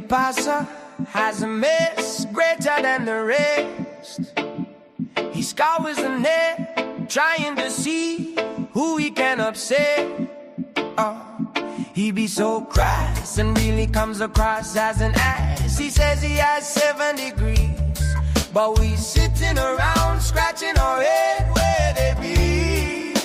passer has a miss greater than the rest. He scours the net, trying to see who he can upset. He be so crass and really comes across as an ass. He says he has 7 degrees, but we sitting around scratching our head where they be.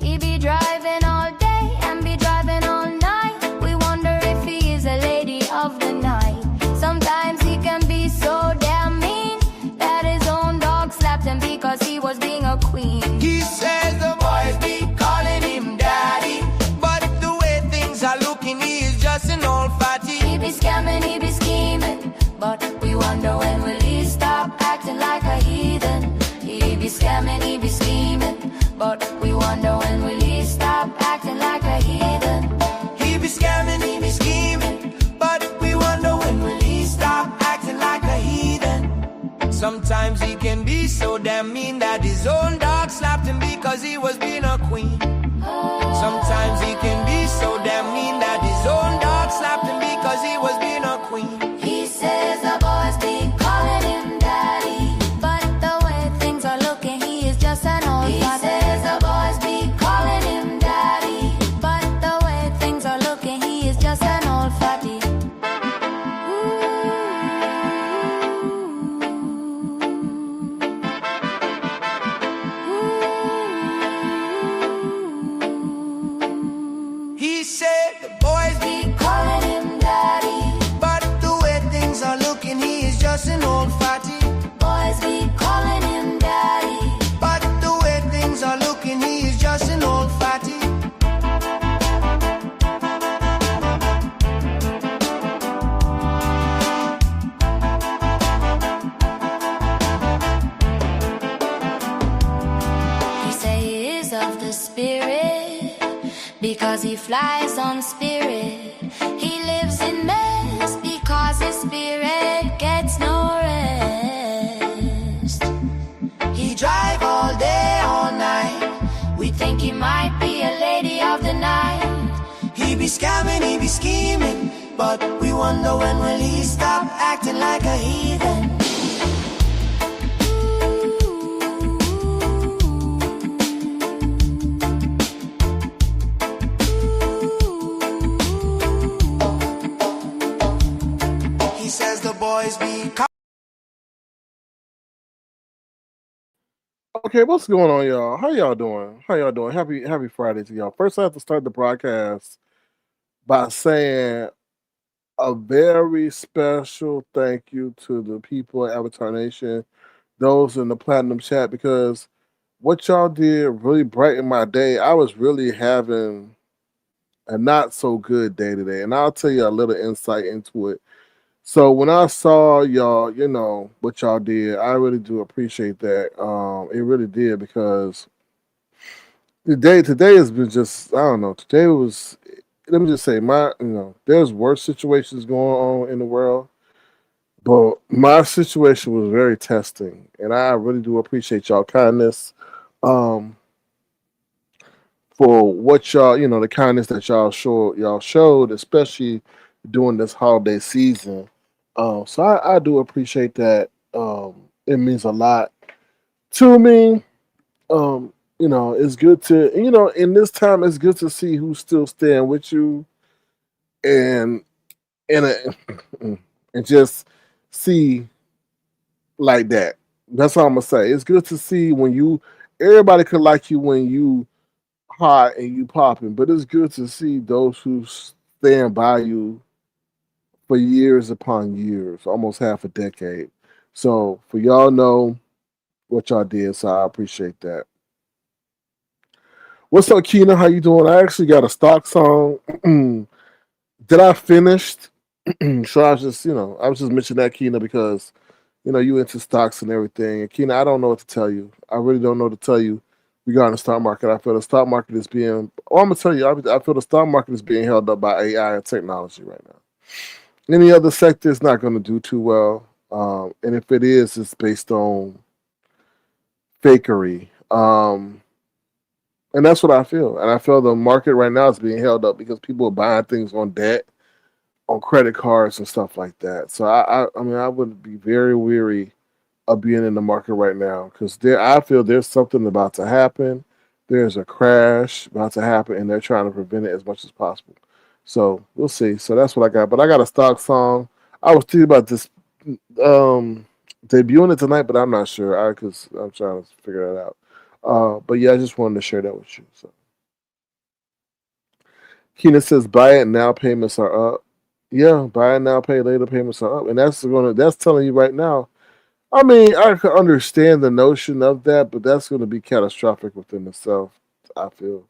He be driving all day and be driving all night. We wonder if he is a lady of the night. Sometimes he can be so damn mean that his own dog slapped him because he was being a queen. He says the boys be calling him daddy, but the way things are looking, he is just an old fatty. He be scamming, he be scheming, but we wonder when will he stop acting like a heathen. He be scamming, he be scheming, but we wonder when will he stop acting like a heathen. He be scamming, he be scheming, but we wonder when will he stop acting like a heathen. Sometimes he can be so damn mean that his own dog slapped him because he was being a queen. Sometimes he can be so damn mean that his own dog slapped him because he was being a queen. He says the boys be calling him daddy, but the way things are looking, he is just an old fatty. He says the boys be calling him daddy, but the way things are looking, he is just an old fatty. He said the boys be Calling him daddy, but the way things are looking, he is just an old fatty. boys be calling him daddy. But the way things are looking, he is just an old fatty. He say he is of the spirit because he flies on spirit. He lives in mess because his spirit gets no rest. He drive all day, all night. We think he might be a lady of the night. He be scamming, he be scheming, but we wonder when will he stop acting like a heathen. He says the boys be Okay, what's going on, y'all? How y'all doing? How y'all doing? Happy Friday to y'all. First, I have to start the broadcast by saying a very special thank you to the people at Avatar Nation, those in the Platinum chat, because what y'all did really brightened my day. I was really having a not so good day today, and I'll tell you a little insight into it. So when I saw y'all, what y'all did, I really do appreciate that. It really did, because today has been just, I don't know. Today was, let me just say, there's worse situations going on in the world, but my situation was very testing, and I really do appreciate y'all kindness, for what y'all, the kindness that y'all showed, especially during this holiday season. So I do appreciate that. It means a lot to me. It's good to, in this time, it's good to see who's still staying with you, and and and just see like that. That's all I'm gonna say. It's good to see when everybody could like you when you hot and you popping, but it's good to see those who stand by you for years upon years, almost half a decade. So for y'all know what y'all did, so I appreciate that. What's up, Keena? How you doing? I actually got a stock song that I finished. So I was just mentioning that, Keena, because you into stocks and everything. And Keena, I don't know what to tell you. I really don't know what to tell you regarding the stock market. I feel the stock market is being. Oh, I'm gonna tell you. I feel the stock market is being held up by AI and technology right now. Any other sector is not going to do too well, and if it is, it's based on fakery, and that's what I feel. And I feel the market right now is being held up because people are buying things on debt. on credit cards and stuff like that. So I mean, I would be very weary of being in the market right now because there, I feel there's something about to happen. There's a crash about to happen, and they're trying to prevent it as much as possible. So we'll see. So that's what I got. But I got a stock song. I was thinking about this um, debuting it tonight, but I'm not sure. I because I'm trying to figure that out. But yeah, I just wanted to share that with you. So Keenan says, "Buy it now, payments are up." Yeah, buy it now, pay later, payments are up, and that's telling you right now. I mean, I could understand the notion of that, but that's going to be catastrophic within itself. I feel.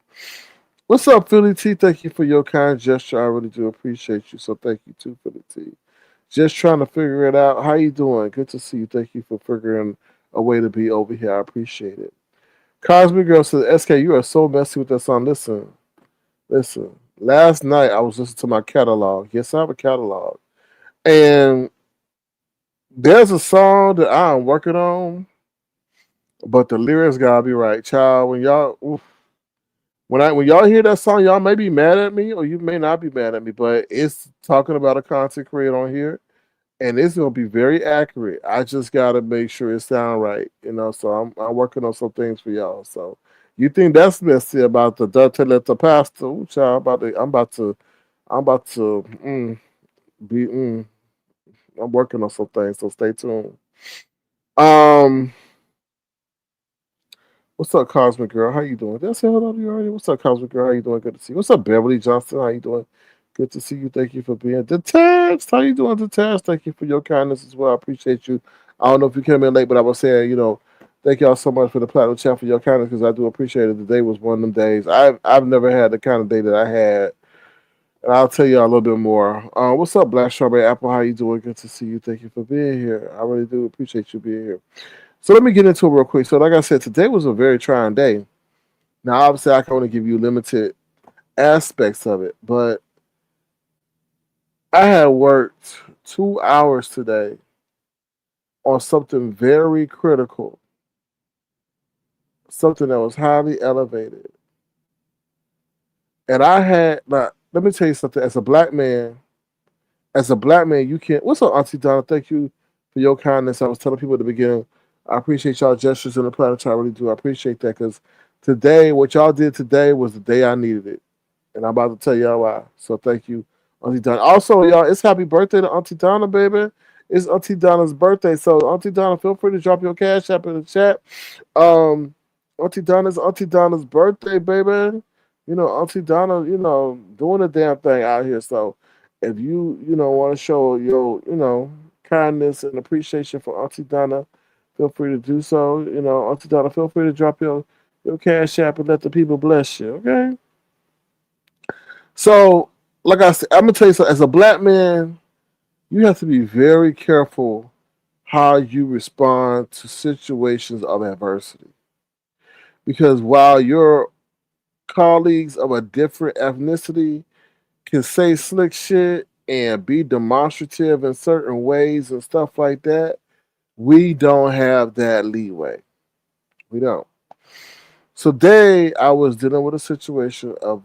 What's up, Philly T? Thank you for your kind gesture. I really do appreciate you. So thank you too, Philly T. Just trying to figure it out. How you doing? Good to see you. Thank you for figuring a way to be over here. I appreciate it. Cosmic Girl says, "SK, you are so messy with that song. Listen. Last night I was listening to my catalog. Yes, I have a catalog, and there's a song that I'm working on, but the lyrics gotta be right, child. When y'all hear that song, y'all may be mad at me, or you may not be mad at me, but it's talking about a content creator on here, and it's gonna be very accurate. I just gotta make sure it sound right, So I'm working on some things for y'all. So you think that's messy about the Dante let the pastor? Ooh, child, I'm about to be. I'm working on some things, so stay tuned. Um, What's up, Cosmic Girl? How you doing? Did I say hello to you already? What's up, Cosmic Girl? How you doing? Good to see you. What's up, Beverly Johnson? How you doing? Good to see you. Thank you for being detached. How you doing, detached? Thank you for your kindness as well. I appreciate you. I don't know if you came in late, but I was saying, thank y'all so much for the platinum chat for your kindness because I do appreciate it. Today was one of them days. I've never had the kind of day that I had, and I'll tell y'all a little bit more. What's up, Black Strawberry Apple? How you doing? Good to see you. Thank you for being here. I really do appreciate you being here. So let me get into it real quick. So, like I said, today was a very trying day. Now, obviously, I can only give you limited aspects of it, but I had worked 2 hours today on something very critical, something that was highly elevated. And I had, like, let me tell you something. As a black man, you can't. What's up, Auntie Donna? Thank you for your kindness. I was telling people at the beginning, I appreciate y'all gestures in the planet. I really do. I appreciate that because today, what y'all did today was the day I needed it. And I'm about to tell y'all why. So thank you, Auntie Donna. Also, y'all, it's happy birthday to Auntie Donna, baby. It's Auntie Donna's birthday. So Auntie Donna, feel free to drop your cash app in the chat. Um, Auntie Donna's birthday, baby. Auntie Donna, doing a damn thing out here. So if you want to show your, kindness and appreciation for Auntie Donna, feel free to do so. Auntie Donna, feel free to drop your cash app and let the people bless you. Okay. So, like I said, I'm gonna tell you something. As a black man, you have to be very careful how you respond to situations of adversity. Because while your colleagues of a different ethnicity can say slick shit and be demonstrative in certain ways and stuff like that, we don't have that leeway. We don't. So today I was dealing with a situation of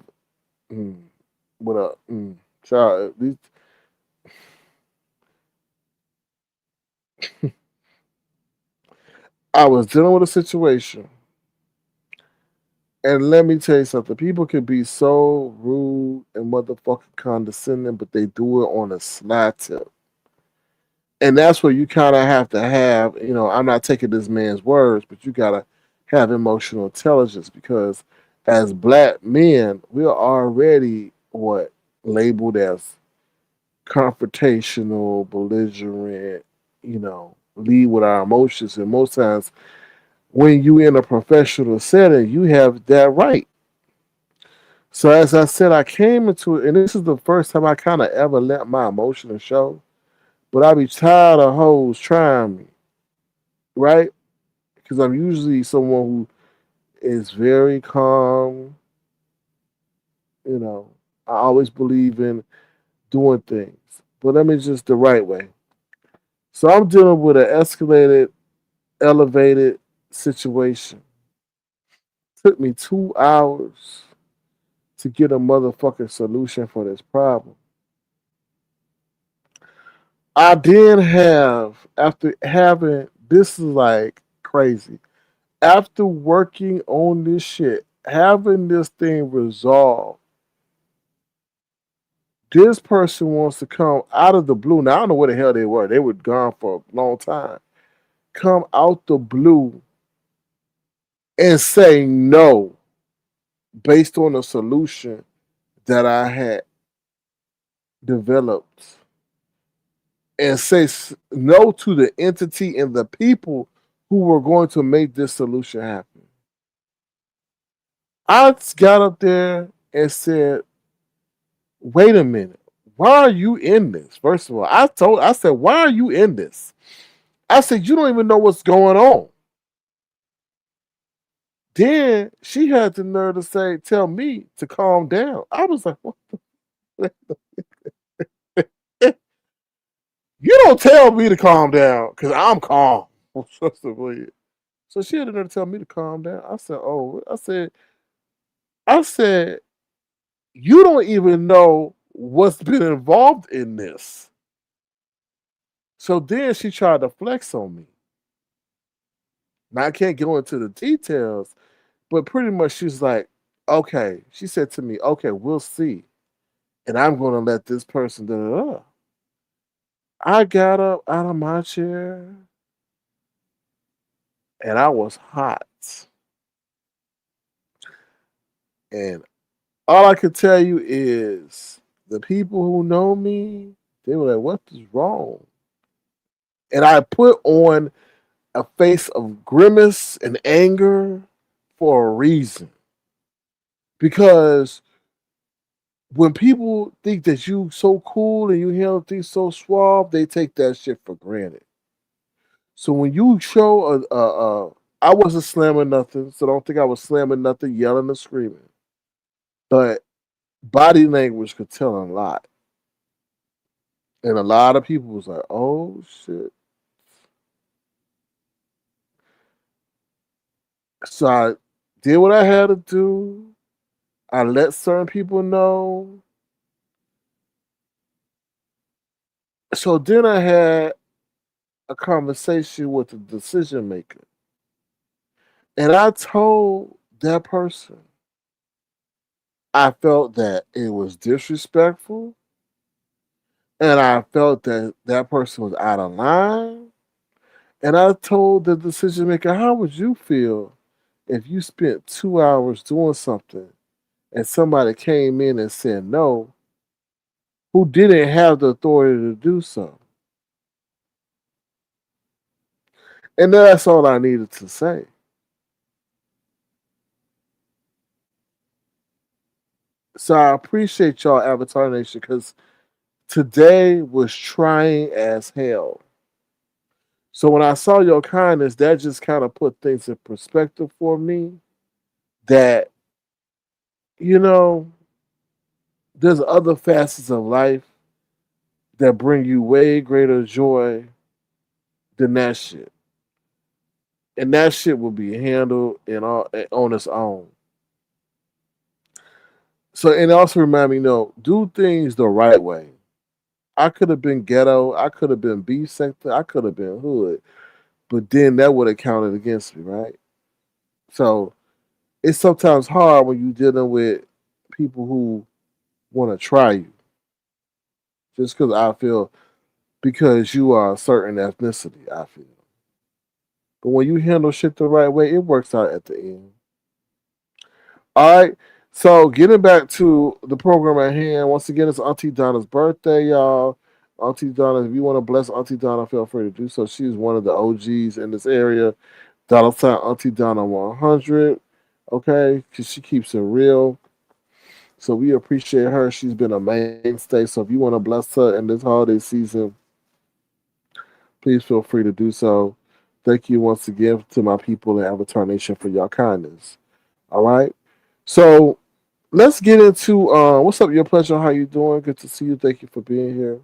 with a child. I was dealing with a situation, and let me tell you something. People can be so rude and motherfucking condescending, but they do it on a sly tip. And that's where you kind of have to have, I'm not taking this man's words, but you got to have emotional intelligence because as black men, we are already what labeled as confrontational, belligerent, lead with our emotions. And most times when you in a professional setting, you have that right. So as I said, I came into it, and this is the first time I kind of ever let my emotions show. But I be tired of hoes trying me, right? Because I'm usually someone who is very calm. You know, I always believe in doing things, but let me just the right way. So I'm dealing with an escalated, elevated situation. Took me 2 hours to get a motherfucking solution for this problem. I then have, after having, this is like crazy. After working on this shit, having this thing resolved, this person wants to come out of the blue. Now, I don't know where the hell they were. They were gone for a long time. Come out the blue and say no based on a solution that I had developed, and say no to the entity and the people who were going to make this solution happen. I got up there and said, wait a minute. Why are you in this? First of all, I said, why are you in this? I said, you don't even know what's going on. Then she had the nerve to tell me to calm down. I was like, what the? You don't tell me to calm down because I'm calm. So she had the nerve to tell me to calm down. I said, oh, I said, you don't even know what's been involved in this. So then she tried to flex on me. Now I can't go into the details, but pretty much she's like, okay. She said to me, okay, we'll see. And I'm going to let this person, da da da. I got up out of my chair and I was hot. And all I could tell you is the people who know me, they were like, what is wrong? And I put on a face of grimace and anger for a reason. Because when people think that you so cool and you handle things so suave, they take that shit for granted. So when you show I wasn't slamming nothing, so don't think I was slamming nothing, yelling and screaming. But body language could tell a lot. And a lot of people was like, oh shit. So I did what I had to do. I let certain people know. So then I had a conversation with the decision maker. And I told that person I felt that it was disrespectful and I felt that that person was out of line. And I told the decision maker, how would you feel if you spent 2 hours doing something and somebody came in and said no, who didn't have the authority to do so? And that's all I needed to say. So I appreciate y'all, Avatar Nation, because today was trying as hell. So when I saw your kindness, that just kind of put things in perspective for me. That, you know, there's other facets of life that bring you way greater joy than that shit. And that shit will be handled on its own. So, and it also remind me, do things the right way. I could have been ghetto. I could have been B sector. I could have been hood. But then that would have counted against me, right? So it's sometimes hard when you're dealing with people who want to try you. Just because I feel, because you are a certain ethnicity, I feel. But when you handle shit the right way, it works out at the end. All right. So getting back to the program at hand, once again, it's Auntie Donna's birthday, y'all. Auntie Donna, if you want to bless Auntie Donna, feel free to do so. She's one of the OGs in this area. Dollar sign Auntie Donna 100. Okay, because she keeps it real. So we appreciate her. She's been a mainstay. So if you want to bless her in this holiday season, please feel free to do so. Thank you once again to my people in Avatar Nation for your kindness. All right. So let's get into what's up, your pleasure. How you doing? Good to see you. Thank you for being here.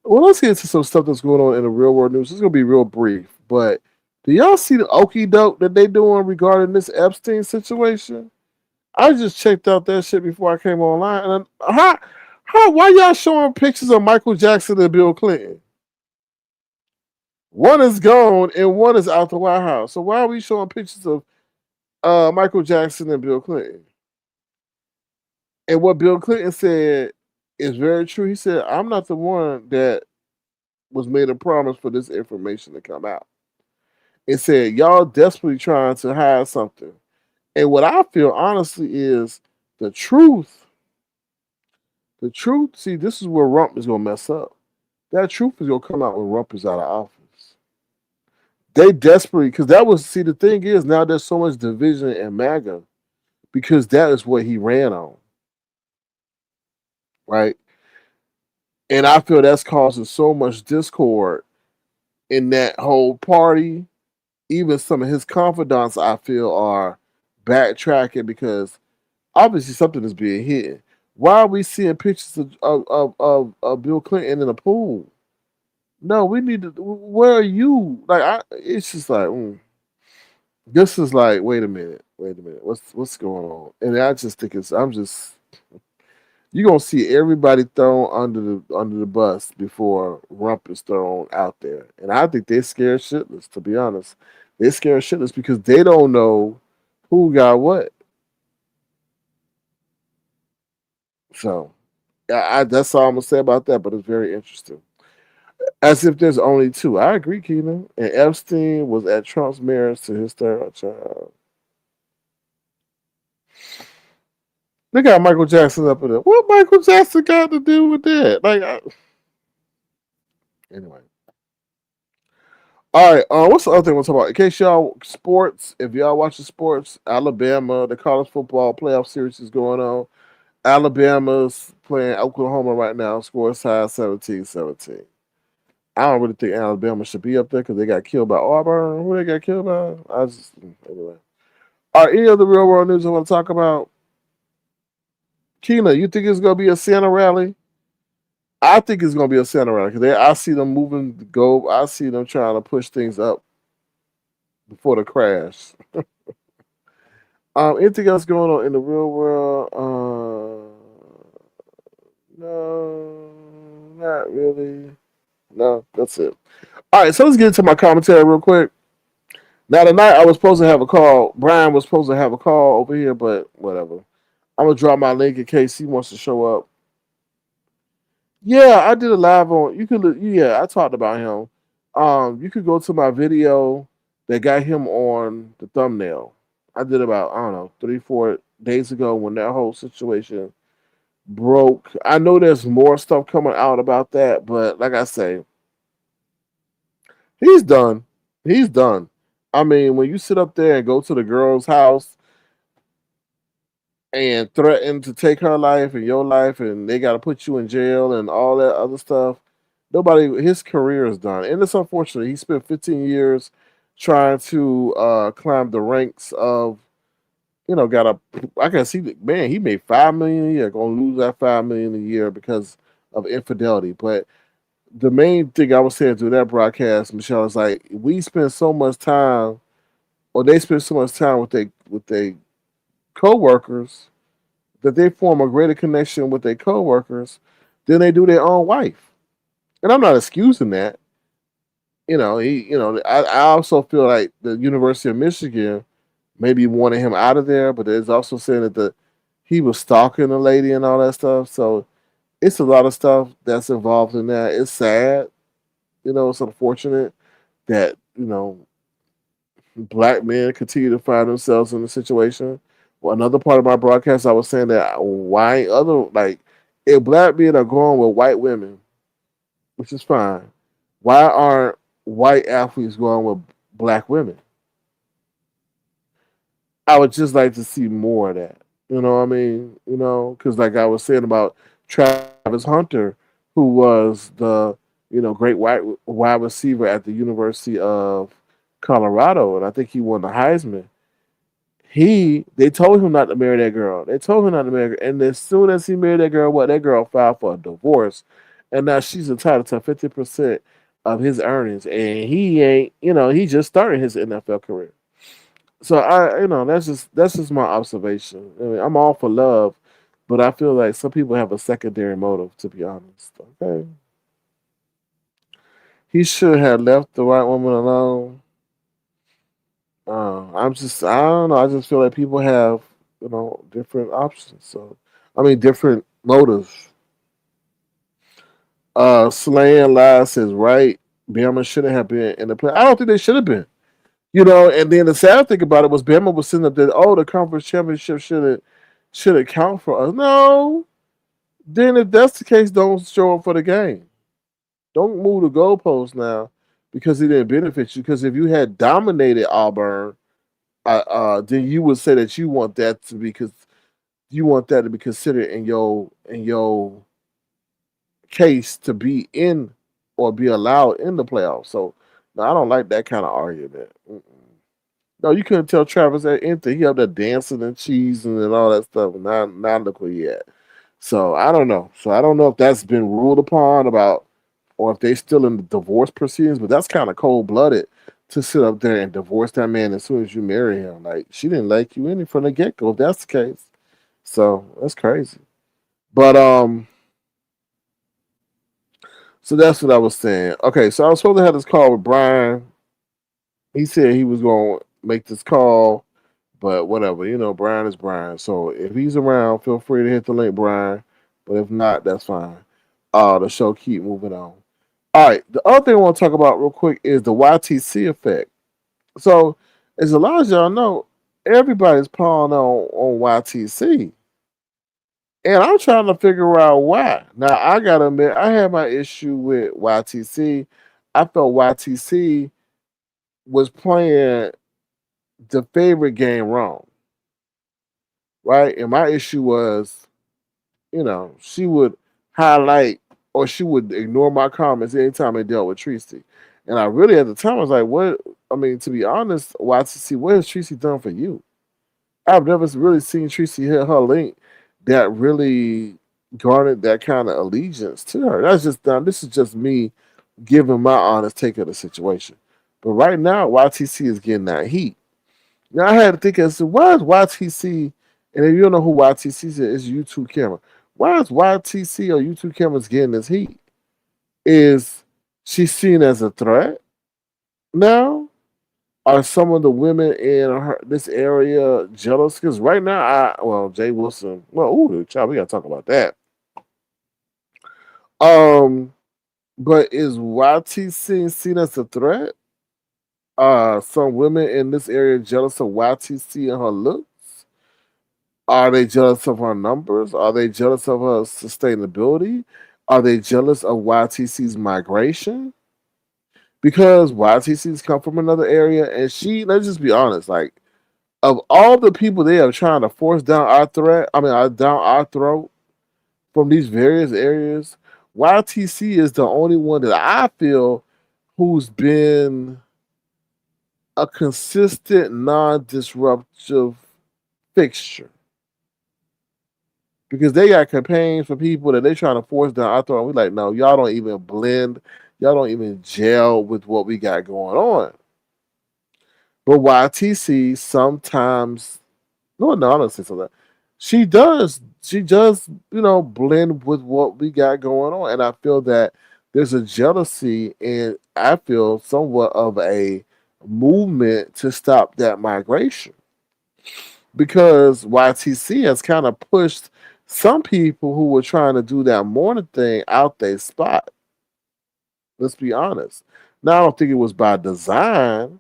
Well, let's get into some stuff that's going on in the real world news. It's gonna be real brief, but do y'all see the okie doke that they doing regarding this Epstein situation? I just checked out that shit before I came online, and How? Why y'all showing pictures of Michael Jackson and Bill Clinton? One is gone and one is out the White House. So why are we showing pictures of Michael Jackson and Bill Clinton? And what Bill Clinton said is very true. He said, "I'm not the one that was made a promise for this information to come out." It said, "Y'all desperately trying to hide something." And what I feel honestly is the truth. The truth. See, this is where Rump is gonna mess up. That truth is gonna come out when Rump is out of office. They desperately, because that was, see, the thing is now there's so much division in MAGA because that is what he ran on, right? And I feel that's causing so much discord in that whole party. Even some of his confidants, I feel, are backtracking because obviously something is being hidden. Why are we seeing pictures of Bill Clinton in a pool? No, we need to. Where are you? Like, it's just like, this is like, wait a minute, what's going on? And I just think I'm just, you're gonna see everybody thrown under the bus before Rump is thrown out there. And I think they're scared shitless, to be honest. They're scared shitless because they don't know who got what. So that's all I'm gonna say about that, but it's very interesting. As if there's only two. I agree, Keena. And Epstein was at Trump's marriage to his third child. They got Michael Jackson up in there. What Michael Jackson got to do with that? Anyway. All right. What's the other thing we'll talk about? In case y'all sports, if y'all watching sports, Alabama, the college football playoff series is going on. Alabama's playing Oklahoma right now. Scores high 17-17. I don't really think Alabama should be up there because they got killed by Auburn. Who they got killed by? Anyway. All right. Any other real world news I want to talk about? Keena, you think it's gonna be a Santa rally? I think it's gonna be a Santa rally because I see them moving the goal. I see them trying to push things up before the crash. Anything else going on in the real world? No, not really. No, that's it. All right, so let's get into my commentary real quick. Now tonight I was supposed to have a call. Briiine was supposed to have a call over here, but whatever. I'm gonna drop my link in case he wants to show up. Yeah, I did a live on. You could, yeah, I talked about him. You could go to my video that got him on the thumbnail. I did about, I don't know, 3-4 days ago when that whole situation broke. I know there's more stuff coming out about that, but like I say, he's done. He's done. I mean, when you sit up there and go to the girl's house and threaten to take her life and your life, and they got to put you in jail and all that other stuff. Nobody, his career is done, and it's unfortunate. He spent 15 years trying to climb the ranks of, got a. I can see that, man. He made 5 million a year. Gonna lose that 5 million a year because of infidelity. But the main thing I was saying through that broadcast, Michelle, is like we spend so much time, or they spend so much time with their co-workers that they form a greater connection with their co-workers than they do their own wife. And I'm not excusing that. I also feel like the University of Michigan maybe wanted him out of there, but there's also saying that he was stalking a lady and all that stuff. So it's a lot of stuff that's involved in that. It's sad, it's unfortunate that, black men continue to find themselves in the situation. Well, another part of my broadcast, I was saying that why if black men are going with white women, which is fine, why aren't white athletes going with black women? I would just like to see more of that. You know what I mean? Because like I was saying about Travis Hunter, who was the great wide receiver at the University of Colorado, and I think he won the Heisman. They told him not to marry that girl. They told him not to marry her. And as soon as he married that girl, that girl filed for a divorce. And now she's entitled to 50% of his earnings. And he ain't, he just started his NFL career. So that's just my observation. I mean, I'm all for love, But I feel like some people have a secondary motive. To be honest, okay, he should have left the white woman alone. I don't know. I just feel like people have, different options. So, I mean, different motives. Slaying lies says right. Bama shouldn't have been in the play. I don't think they should have been. And then the sad thing about it was Bama was sitting up there. Oh, the conference championship should count for us. No. Then if that's the case, don't show up for the game. Don't move the goalposts now because it didn't benefit you. Because if you had dominated Auburn, then you would say that you want that to be considered in your case to be in or be allowed in the playoffs. So no, I don't like that kind of argument. Mm-mm. No, you couldn't tell Travis at anything. He up there dancing and cheesing and all that stuff. Now look where he at. So I don't know. So I don't know if that's been ruled upon about, or if they still in the divorce proceedings. But that's kind of cold blooded to sit up there and divorce that man as soon as you marry him. Like she didn't like you any from the get go. If that's the case, so that's crazy. But so that's what I was saying. Okay, so I was supposed to have this call with Briiine. He said he was going to make this call, but whatever. Briiine is Briiine. So if he's around, feel free to hit the link, Briiine. But if not, that's fine. The show keep moving on. All right. The other thing I want to talk about real quick is the YTC effect. So as a lot of y'all know, everybody's pawing on YTC. And I'm trying to figure out why. Now I gotta admit, I had my issue with YTC. I felt YTC was playing the favorite game wrong, right? And my issue was, she would highlight or she would ignore my comments anytime I dealt with Tracy. And I really at the time was like, what? I mean, to be honest, YTC, what has Tracy done for you? I've never really seen Tracy hit her link that really garnered that kind of allegiance to her. That's just done. This is just me giving my honest take of the situation. But right now, YTC is getting that heat. Now I had to think as to why is YTC, and if you don't know who YTC is, it's YouTube camera. Why is YTC or YouTube cameras getting this heat? Is she seen as a threat now? Are some of the women in this area jealous? Because right now, Jay Wilson, child, we gotta talk about that. But is YTC seen as a threat? Some women in this area jealous of YTC and her looks? Are they jealous of her numbers? Are they jealous of her sustainability? Are they jealous of YTC's migration? Because YTC's come from another area, and let's just be honest, like, of all the people they are trying to force down down our throat from these various areas, YTC is the only one that I feel who's been a consistent, non-disruptive fixture. Because they got campaigns for people that they trying to force down our throat. And we like, no, y'all don't even blend, y'all don't even gel with what we got going on. But YTC sometimes, no, I don't say so that. She does, blend with what we got going on. And I feel that there's a jealousy and I feel somewhat of a movement to stop that migration. Because YTC has kind of pushed some people who were trying to do that morning thing out their spot. Let's be honest. Now, I don't think it was by design,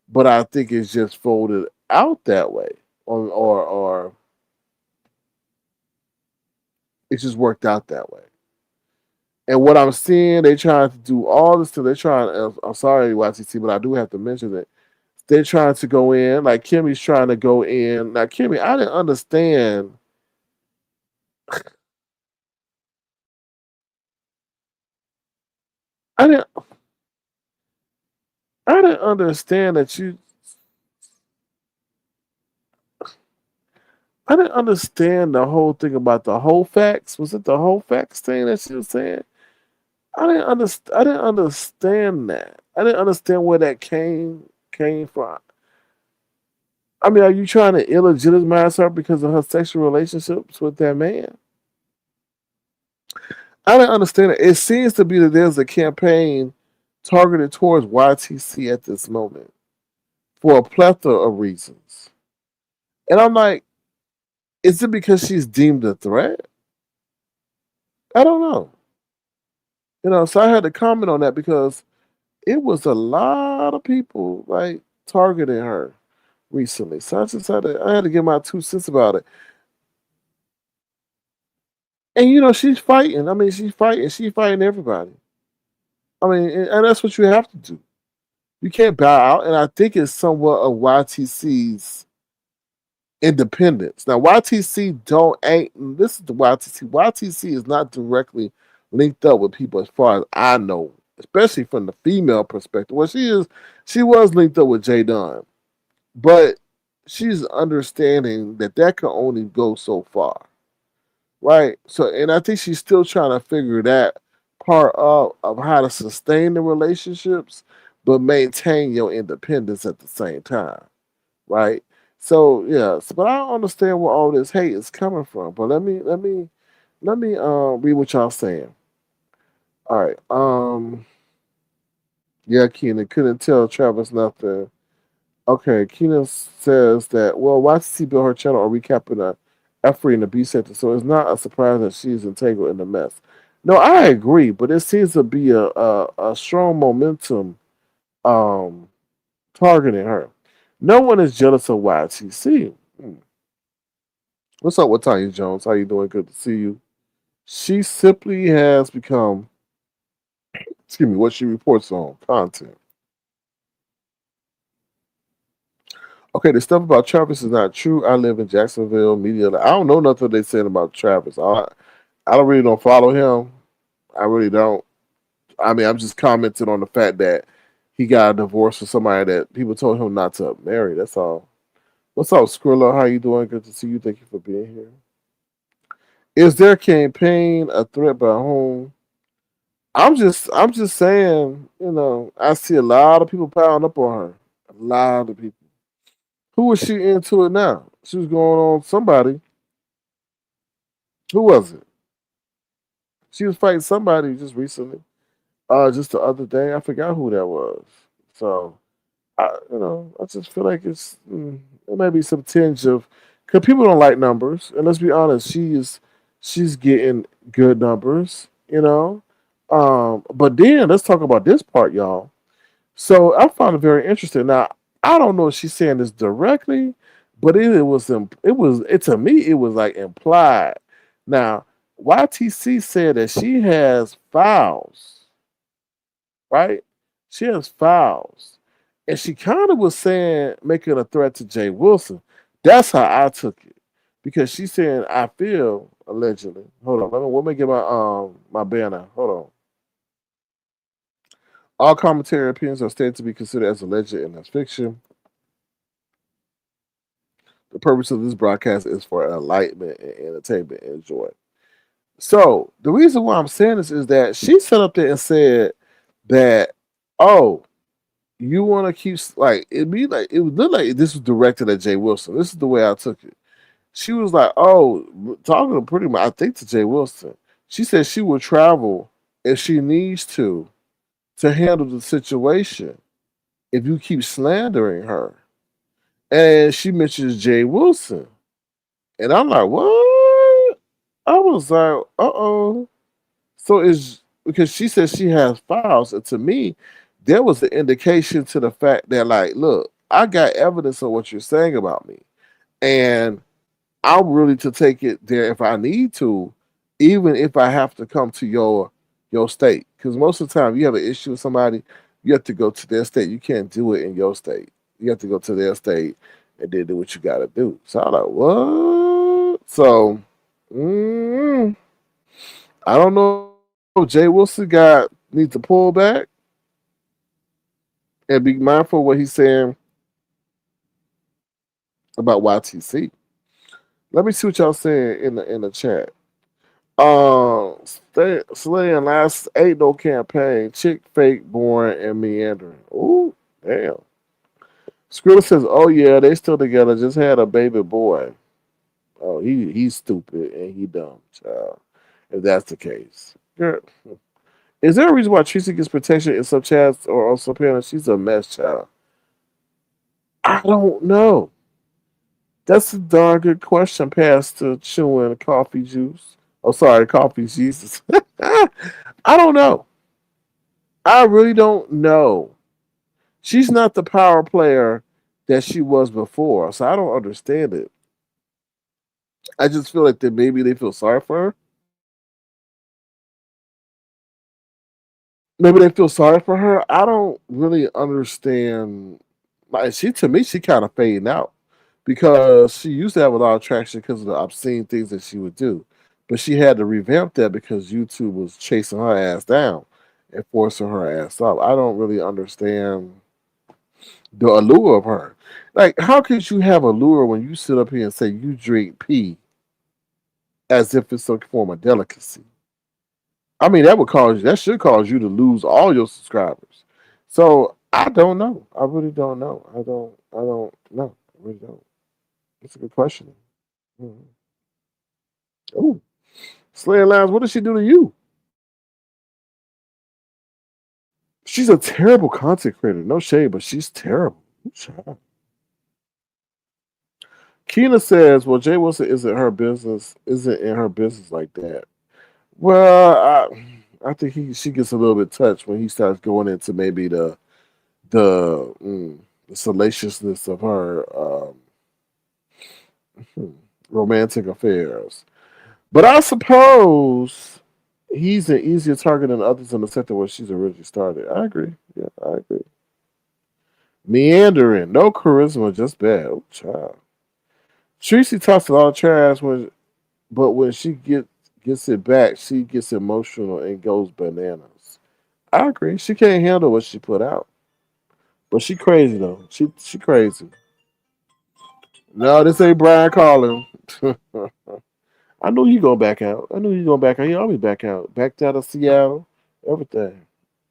but I think it's just folded out that way, or it just worked out that way. And what I'm seeing, they trying to do all this. They're trying. I'm sorry, YTC, but I do have to mention it. They're trying to go in, like Kimmy's trying to go in. Now, Kimmy, I didn't understand. I didn't. I didn't understand that you. I didn't understand the whole thing about the whole facts. Was it the whole facts thing that she was saying? I didn't understand. I didn't understand that. I didn't understand where that came from. I mean, are you trying to illegitimize her because of her sexual relationships with that man? I don't understand it. It seems to be that there's a campaign targeted towards YTC at this moment for a plethora of reasons. And I'm like, is it because she's deemed a threat? I don't know. So I had to comment on that because it was a lot of people like targeting her recently. So I had to give my 2 cents about it. And she's fighting. I mean, she's fighting. She's fighting everybody. I mean, and that's what you have to do. You can't bow out. And I think it's somewhat of YTC's independence. Now, YTC don't ain't. This is the YTC. YTC is not directly linked up with people, as far as I know, especially from the female perspective. Well, she was linked up with Jay Dunn, but she's understanding that can only go so far, right? So, and I think she's still trying to figure that part of how to sustain the relationships, but maintain your independence at the same time, right? So yes, but I don't understand where all this hate is coming from. But let me read what y'all saying. All right. Yeah, Keenan couldn't tell Travis nothing. Okay, Keenan says that YTC built her channel or recapping a effort in the B sector, so it's not a surprise that she's integral in the mess. No, I agree, but it seems to be a strong momentum um targeting her. No one is jealous of YTC. What's up with Tanya Jones? How you doing? Good to see you. She simply has become, excuse me, what she reports on content. Okay, the stuff about Travis is not true. I live in Jacksonville, media. I don't know nothing they saying about Travis. I don't really don't follow him. I really don't. I mean, I'm just commenting on the fact that he got a divorce from somebody that people told him not to marry. That's all. What's up, Skrilla? How you doing? Good to see you. Thank you for being here. Is their campaign a threat by whom? I'm just saying, I see a lot of people piling up on her. A lot of people. Who was she into it now? She was going on somebody. Who was it? She was fighting somebody just recently. Just the other day. I forgot who that was. So I just feel like there may be some tinge of because people don't like numbers, and let's be honest, she's getting good numbers, But then let's talk about this part, y'all. So I found it very interesting. Now I don't know if she's saying this directly, but it to me it was like implied. Now YTC said that she has files, right? She has files. And she kind of was saying, making a threat to Jay Wilson. That's how I took it. Because she's saying, I feel, allegedly. Hold on, let me get my banner. Hold on. All commentary opinions are stated to be considered as alleged and as fiction. The purpose of this broadcast is for enlightenment and entertainment and joy. So the reason why I'm saying this is that she sat up there and said that, oh, you want to keep like it would look like this was directed at Jay Wilson. This is the way I took it. She was like, "Oh, talking to pretty much, I think to Jay Wilson." She said she will travel if she needs to handle the situation. If you keep slandering her, and she mentions Jay Wilson, and I'm like, "What?" I was like, "Uh oh." So it's because she says she has files, and to me, there was an indication to the fact that, like, look, I got evidence of what you're saying about me, and I'm really to take it there if I need to, even if I have to come to your state. Because most of the time, you have an issue with somebody, you have to go to their state. You can't do it in your state. You have to go to their state and then do what you got to do. So I'm like, what? So. I don't know. Jay Wilson got needs to pull back and be mindful of what he's saying about YTC. Let me see what y'all saying in the chat. Slaying last ain't no campaign. Chick fake, boring, and meandering. Ooh, damn. Skrilla says, "Oh yeah, they still together. Just had a baby boy. Oh, he's stupid and he dumb, child. If that's the case, girl, is there a reason why Tracy gets protection in some chats or on some parents? She's a mess, child. I don't know. That's a darn good question, Pastor Chewing Coffee Juice. Oh, sorry, Coffee Jesus. I don't know. I really don't know. She's not the power player that she was before, so I don't understand it. I just feel like that maybe they feel sorry for her. Maybe they feel sorry for her. I don't really understand. Like she, to me, she kind of fading out because she used to have a lot of traction because of the obscene things that she would do, but she had to revamp that because YouTube was chasing her ass down and forcing her ass up. I don't really understand the allure of her. Like, how could you have allure when you sit up here and say you drink pee as if it's some form of delicacy? I mean, that should cause you to lose all your subscribers. So I don't know. I really don't know. I don't know. I really don't. It's a good question. Mm-hmm. Oh, Slayer Lines, what did she do to you? She's a terrible content creator. No shade, but she's terrible. Keena says, "Well, Jay Wilson isn't her business. Isn't in her business like that." Well, I think she gets a little bit touched when he starts going into maybe the, the salaciousness of her hmm, romantic affairs. But I suppose he's an easier target than others in the sector where she's originally started. I agree. Yeah, I agree. Meandering, no charisma, just bad. Oh, child. Tracy talks a lot of trash but when she gets it back, she gets emotional and goes bananas. I agree. She can't handle what she put out, but she crazy though. She crazy. No, this ain't Brian calling. I knew he gonna back out. I knew he gonna back out. He always back out. Backed out of Seattle, everything,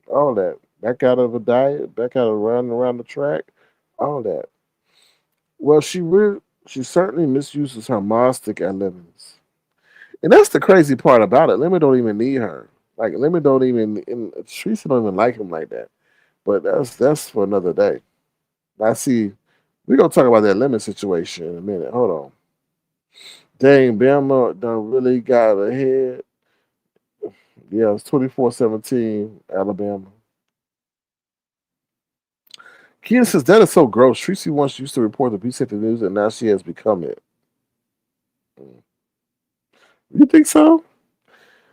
all that. Back out of a diet. Back out of running around the track, all that. Well, she certainly misuses her Mostic at Lemons, and that's the crazy part about it. Lemon don't even need her. Like Lemon don't even. And Teresa don't even like him like that. But that's for another day. I see. We're gonna talk about that Lemon situation in a minute. Hold on. Dang, Bama done really got ahead. Yeah, it's 24-17, Alabama. Keita says that is so gross. Tracy once used to report the Be Safe News, and now she has become it. You think so?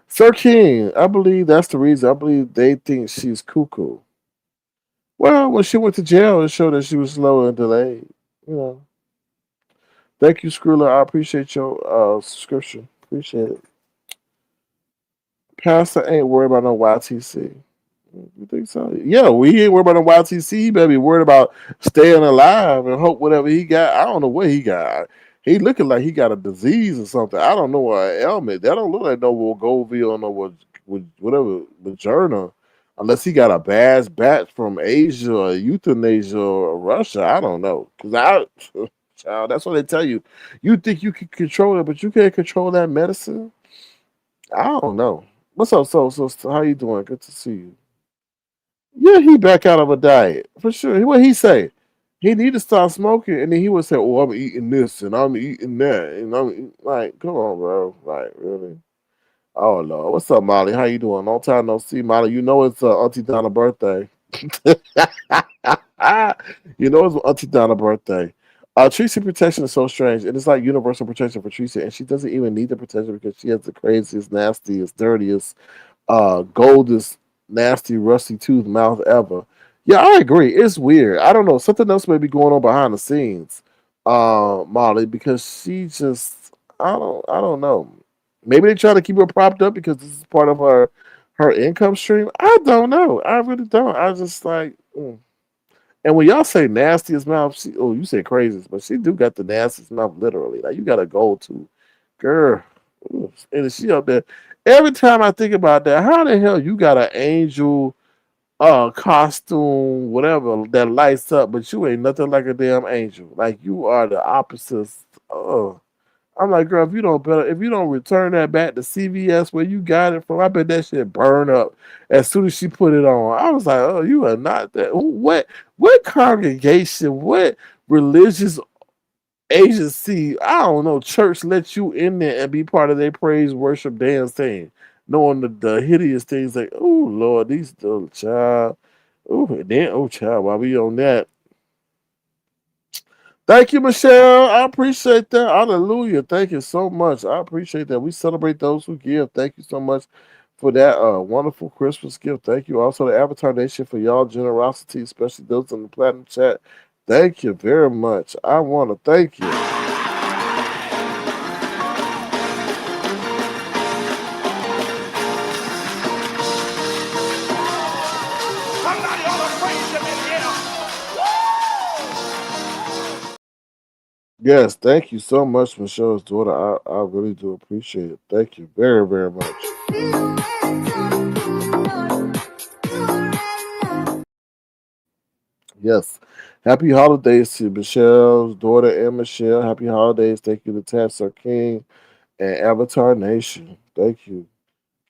Sir King, I believe that's the reason. I believe they think she's cuckoo. Well, when she went to jail, it showed that she was slow and delayed. You know. Thank you, Screwler. I appreciate your subscription. Appreciate it. Pastor ain't worried about no YTC. You think so? Yeah, we ain't worried about no YTC. He better be worried about staying alive and hope whatever he got. I don't know what he got. He looking like he got a disease or something. I don't know an ailment. That don't look like no Wegovy or no whatever Moderna, unless he got a bad batch from Asia or euthanasia or Russia. I don't know because child, that's what they tell you. You think you can control it, but you can't control that medicine. I don't know. What's up, so how you doing? Good to see you. Yeah, he back out of a diet for sure. What he say? He need to stop smoking, and then he would say, "Oh, I'm eating this and I'm eating that," and like, "Come on, bro! Like, really?" Oh Lord, what's up, Molly? How you doing? Long time no see, Molly. You know it's Auntie Donna's birthday. You know it's Auntie Donna's birthday. Tracy protection is so strange, and it's like universal protection for Tracy, and she doesn't even need the protection because she has the craziest, nastiest, dirtiest goldest, nasty, rusty tooth mouth ever. Yeah, I agree. It's weird. I don't know. Something else may be going on behind the scenes, Molly, because she just I don't know. Maybe they try to keep her propped up because this is part of her income stream. I don't know. I really don't. I just like And when y'all say nastiest mouth, you say craziest, but she do got the nastiest mouth literally. Like you got a gold tooth. Girl. And she up there. Every time I think about that, how the hell you got an angel costume, whatever that lights up, but you ain't nothing like a damn angel. Like you are the opposite. Oh, I'm like, girl, if you don't return that back to CVS where you got it from, I bet that shit burn up as soon as she put it on. I was like, oh, you are not that. What congregation, what religious agency, I don't know, church let you in there and be part of their praise worship dance thing, knowing the hideous things like, oh Lord, these little child. Oh, and then child, while we on that. Thank you, Michelle. I appreciate that. Hallelujah. Thank you so much. I appreciate that. We celebrate those who give. Thank you so much for that wonderful Christmas gift. Thank you also to Avatar Nation for y'all generosity, especially those in the platinum chat. Thank you very much. I want to thank you. Somebody ought to praise him in here. Yes, thank you so much, Michelle's daughter. I really do appreciate it. Thank you very, very much. Yes. Happy holidays to Michelle's daughter and Michelle. Happy holidays. Thank you to Tats King and Avatar Nation. Thank you.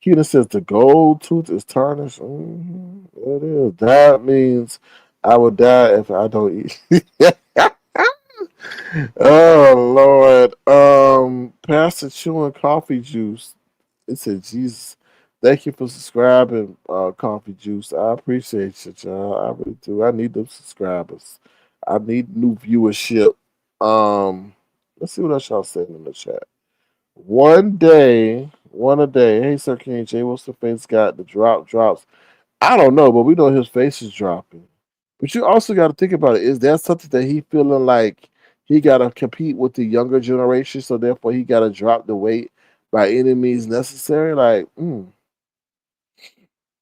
Keena says the gold tooth is tarnished. It is. That means I will die if I don't eat. Oh Lord. Pastor chewing coffee juice. It said Jesus. Thank you for subscribing, Coffee Juice. I appreciate you, y'all. I really do. I need them subscribers. I need new viewership. Let's see what else y'all saying in the chat. One a day. Hey, Sir King J. What's the face got the drops? I don't know, but we know his face is dropping. But you also got to think about it. Is that something that he feeling like he got to compete with the younger generation, so therefore he got to drop the weight by any means necessary? Like,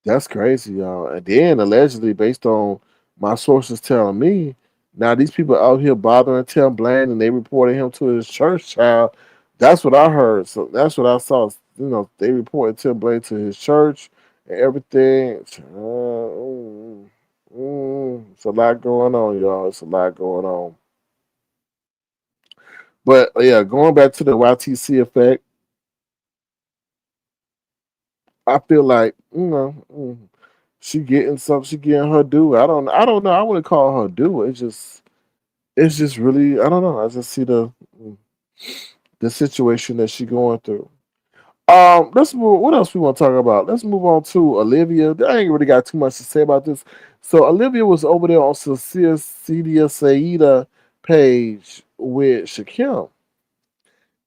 that's crazy, y'all. And then allegedly, based on my sources telling me, now these people out here bothering Tim Blaine and they reported him to his church child. That's what I heard. So that's what I saw. They reported Tim Blaine to his church and everything. It's a lot going on, y'all. It's a lot going on. But yeah, going back to the YTC effect, I feel like she getting some. She getting her due. I don't know. I wouldn't call her due. It's just really. I don't know. I just see the situation that she going through. Let's move. What else we want to talk about? Let's move on to Olivia. I ain't really got too much to say about this. So Olivia was over there on Cecilia Cedia Saida page with Shakim,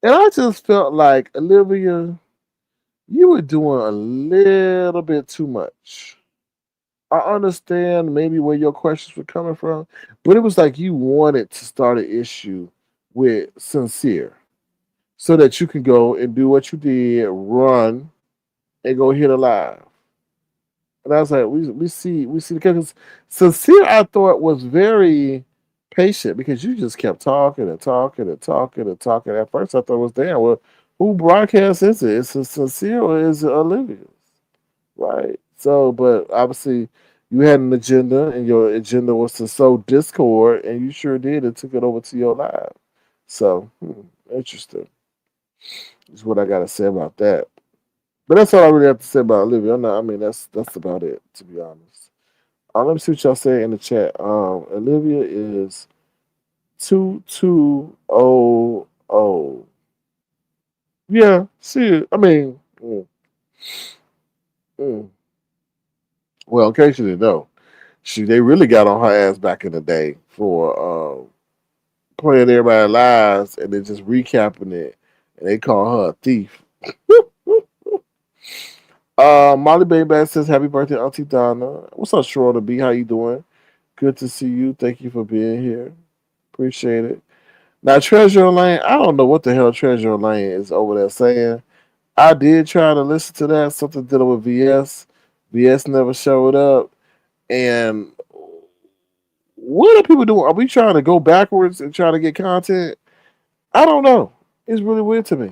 and I just felt like Olivia, you were doing a little bit too much. I understand maybe where your questions were coming from, but it was like you wanted to start an issue with Sincere so that you can go and do what you did, run and go hit a live. And I was like, we see because Sincere I thought was very patient because you just kept talking and talking and talking and talking. At first I thought it was damn well, who broadcast is it? Is it Sincere or is it Olivia? Right. So, but obviously, you had an agenda, and your agenda was to sow discord, and you sure did, and took it over to your live. So, interesting. Is what I got to say about that. But that's all I really have to say about Olivia. I mean, that's about it, to be honest. Let me see what y'all say in the chat. Olivia is 2200. Yeah, see, I mean, mm. Well, in case you didn't know, they really got on her ass back in the day for playing everybody lies and then just recapping it, and they call her a thief. Molly Baby says, "Happy birthday, Auntie Donna." What's up, Shorter B? How you doing? Good to see you. Thank you for being here. Appreciate it. Now, Treasure Lane, I don't know what the hell Treasure Lane is over there saying. I did try to listen to that, something dealing with VS. VS never showed up. And what are people doing? Are we trying to go backwards and try to get content? I don't know. It's really weird to me.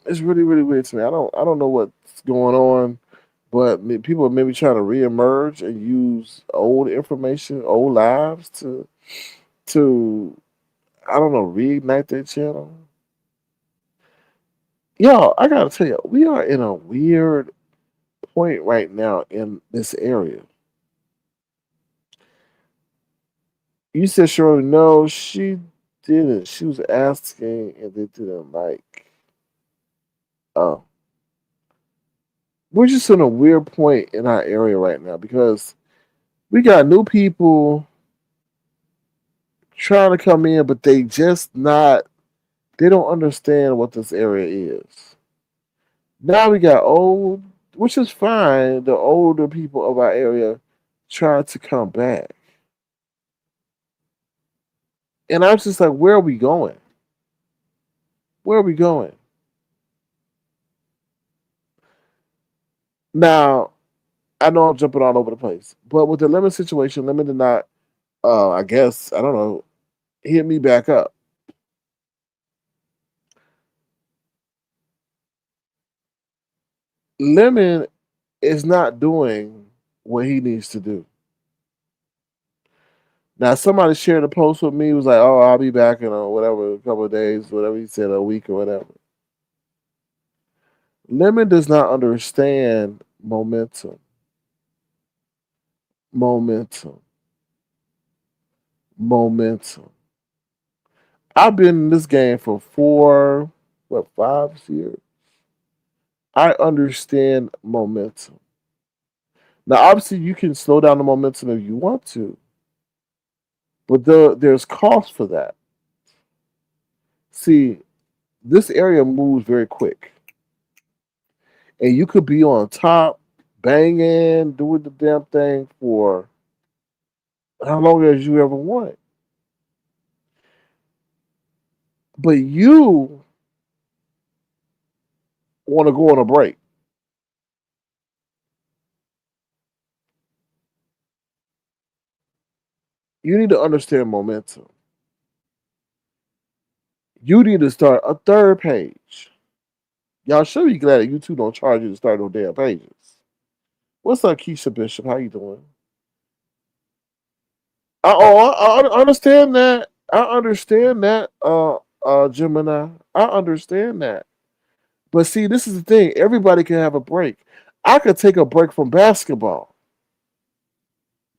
It's really, really weird to me. I don't know what's going on, but people are maybe trying to reemerge and use old information, old lives to I don't know, reignite their channel. Yo, I gotta tell you, we are in a weird point right now in this area. You said Shirley, no, she didn't. She was asking and they didn't like. Oh, we're just in a weird point in our area right now because we got new people trying to come in, but they just not. They don't understand what this area is. Now we got old, which is fine. The older people of our area trying to come back, and I'm just like, where are we going? Where are we going? Now, I know I'm jumping all over the place, but with the lemon situation, lemon did not. I guess I don't know. Hit me back up. Lemon is not doing what he needs to do. Now, somebody shared a post with me. Was like, "Oh, I'll be back in whatever, a couple of days, whatever he said, a week or whatever." Lemon does not understand momentum. Momentum. Momentum. I've been in this game for 5 years. I understand momentum. Now, obviously, you can slow down the momentum if you want to, but there's cost for that. See, this area moves very quick, and you could be on top, banging, doing the damn thing for how long as you ever want. But you want to go on a break. You need to understand momentum. You need to start a third page. Y'all should be glad that YouTube don't charge you to start no damn pages. What's up, Keisha Bishop? How you doing? I understand that. I understand that, Gemini. I understand that. But see, this is the thing. Everybody can have a break. I could take a break from basketball,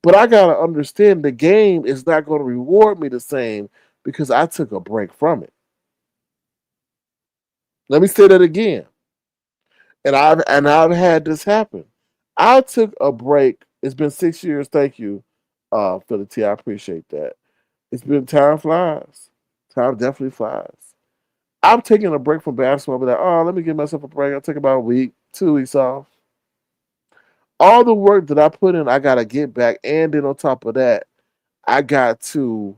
but I gotta understand the game is not going to reward me the same because I took a break from it. Let me say that again. And I've had this happen. I took a break. It's been 6 years. Thank you, Philly T. I appreciate that. It's been time flies. Time definitely flies. I'm taking a break from basketball. Be like, oh, let me give myself a break. I'll take about a week, 2 weeks off. All the work that I put in, I gotta get back. And then on top of that, I got to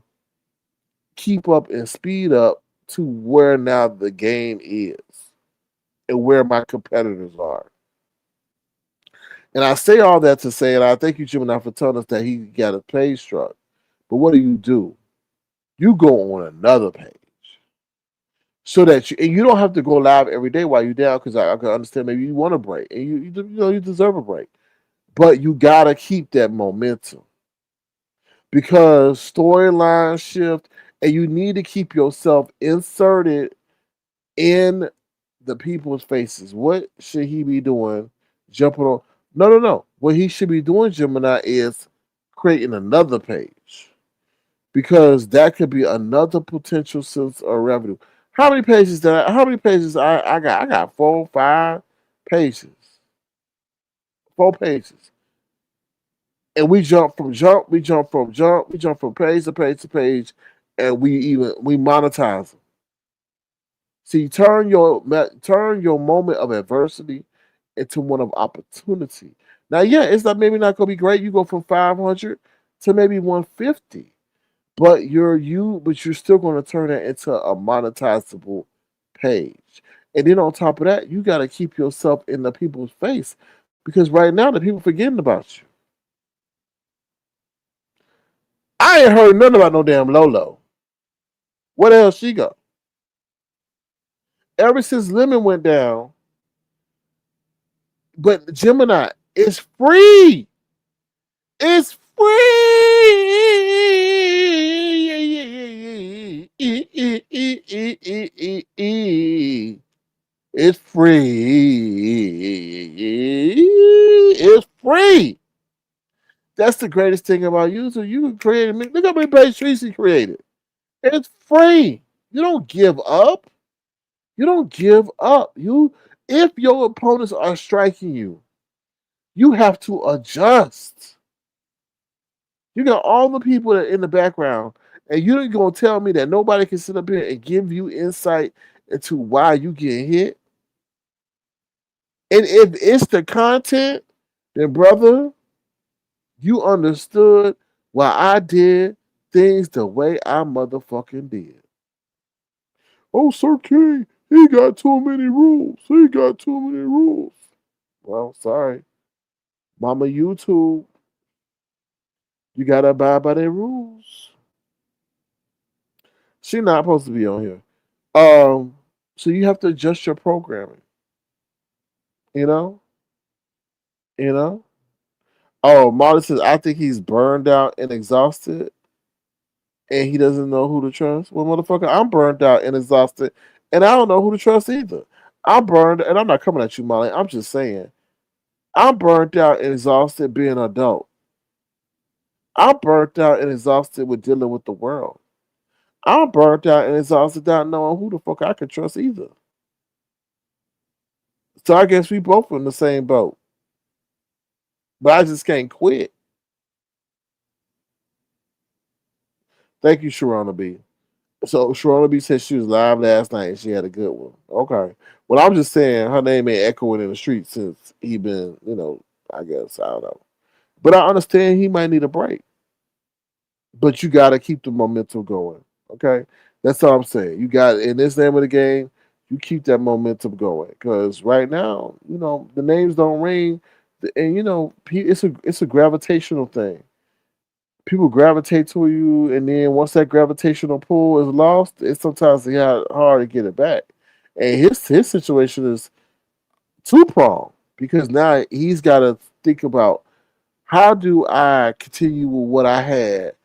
keep up and speed up to where now the game is and where my competitors are. And I say all that to say, and I thank you, Gemini, for telling us that he got a page struck. But what do? You go on another page so that you don't have to go live every day while you're down because I can understand maybe you want a break and you deserve a break, but you gotta keep that momentum because storyline shift and you need to keep yourself inserted in the people's faces. What should he be doing? Jumping on? No, no, no. What he should be doing, Gemini, is creating another page because that could be another potential source of revenue. How many pages that? How many pages I got? I got 4, 5 pages. 4 pages, and we jump from jump. We jump from jump. We jump from page to page to page, and we monetize them. See, turn your moment of adversity into one of opportunity. Now, yeah, it's not maybe not gonna be great. You go from 500 to maybe 150, but you're still gonna turn that into a monetizable page. And then on top of that, you gotta keep yourself in the people's face because right now the people forgetting about you. I ain't heard nothing about no damn Lolo. Where the hell she go? Ever since Lemon went down, but Gemini, It's free. It's free. It's free. It's free. That's the greatest thing about YouTube. You can create. Look how many page trees he created. It's free. You don't give up. You don't give up. If your opponents are striking you, you have to adjust. You got all the people that in the background, and you ain't gonna tell me that nobody can sit up here and give you insight into why you get hit. And if it's the content, then brother, you understood why I did things the way I motherfucking did. Oh, Sir King, he got too many rules. He got too many rules. Well, sorry. Mama YouTube, you gotta abide by their rules. She not supposed to be on here. So you have to adjust your programming. You know? You know? Oh, Marty says, I think he's burned out and exhausted and he doesn't know who to trust. Well, motherfucker, I'm burned out and exhausted and I don't know who to trust either. I'm burned, and I'm not coming at you, Molly. I'm just saying. I'm burnt out and exhausted being an adult. I'm burnt out and exhausted with dealing with the world. I'm burnt out and exhausted not knowing who the fuck I can trust either. So I guess we both in the same boat. But I just can't quit. Thank you, Sharona B. So Sharona B said she was live last night and she had a good one. Okay. Well, I'm just saying her name ain't echoing in the street since he been, I guess, I don't know. But I understand he might need a break. But you got to keep the momentum going. Okay, that's all I'm saying. You got in this name of the game, you keep that momentum going because right now, the names don't ring, and it's a gravitational thing. People gravitate to you, and then once that gravitational pull is lost, it's sometimes hard to get it back. And his situation is two pronged because now he's got to think about how do I continue with what I had,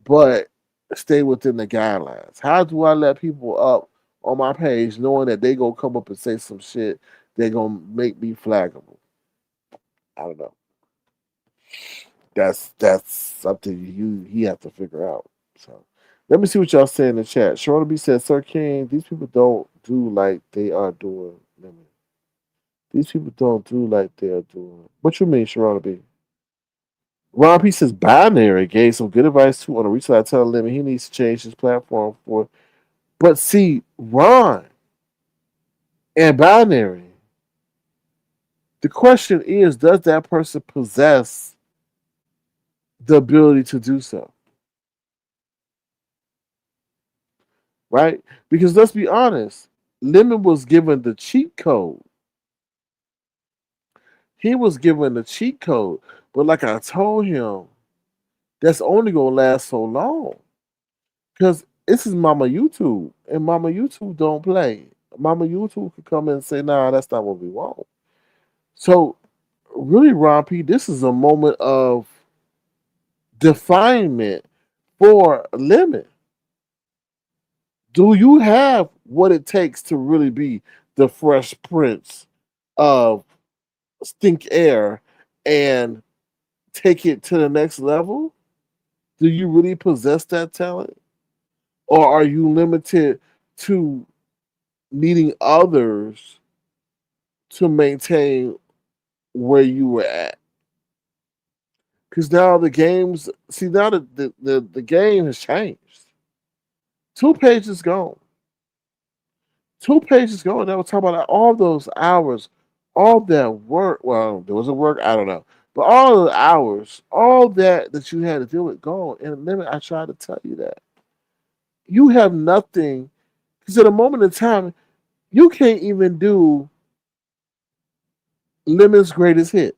but stay within the guidelines? How do I let people up on my page knowing that they gonna come up and say some shit they're gonna make me flaggable? I don't know. That's something he have to figure out. So let me see what y'all say in the chat. Shorty B said, Sir King, these people don't do like they are doing. These people don't do like they are doing. What you mean, Sharona B? Ron P says Binary gave some good advice too on a recent I tell Lemon he needs to change his platform for. But see, Ron and Binary, the question is, does that person possess the ability to do so? Right? Because let's be honest, Lemon was given the cheat code. He was given the cheat code. But like I told him, that's only gonna last so long. Because this is Mama YouTube, and Mama YouTube don't play. Mama YouTube could come in and say, "Nah, that's not what we want." So, really, Ron P, this is a moment of definement for Lemon. Do you have what it takes to really be the Fresh Prince of Stink Air and take it to the next level? Do you really possess that talent? Or are you limited to needing others to maintain where you were at? Because now the games, see, now the game has changed. 2 pages gone. 2 pages gone. Now we're talking about all those hours, all that work. Well, there was a work, I don't know. But all the hours, all that you had to deal with gone. And a minute, I tried to tell you that. You have nothing. Because at a moment in time, you can't even do Lemon's greatest hits,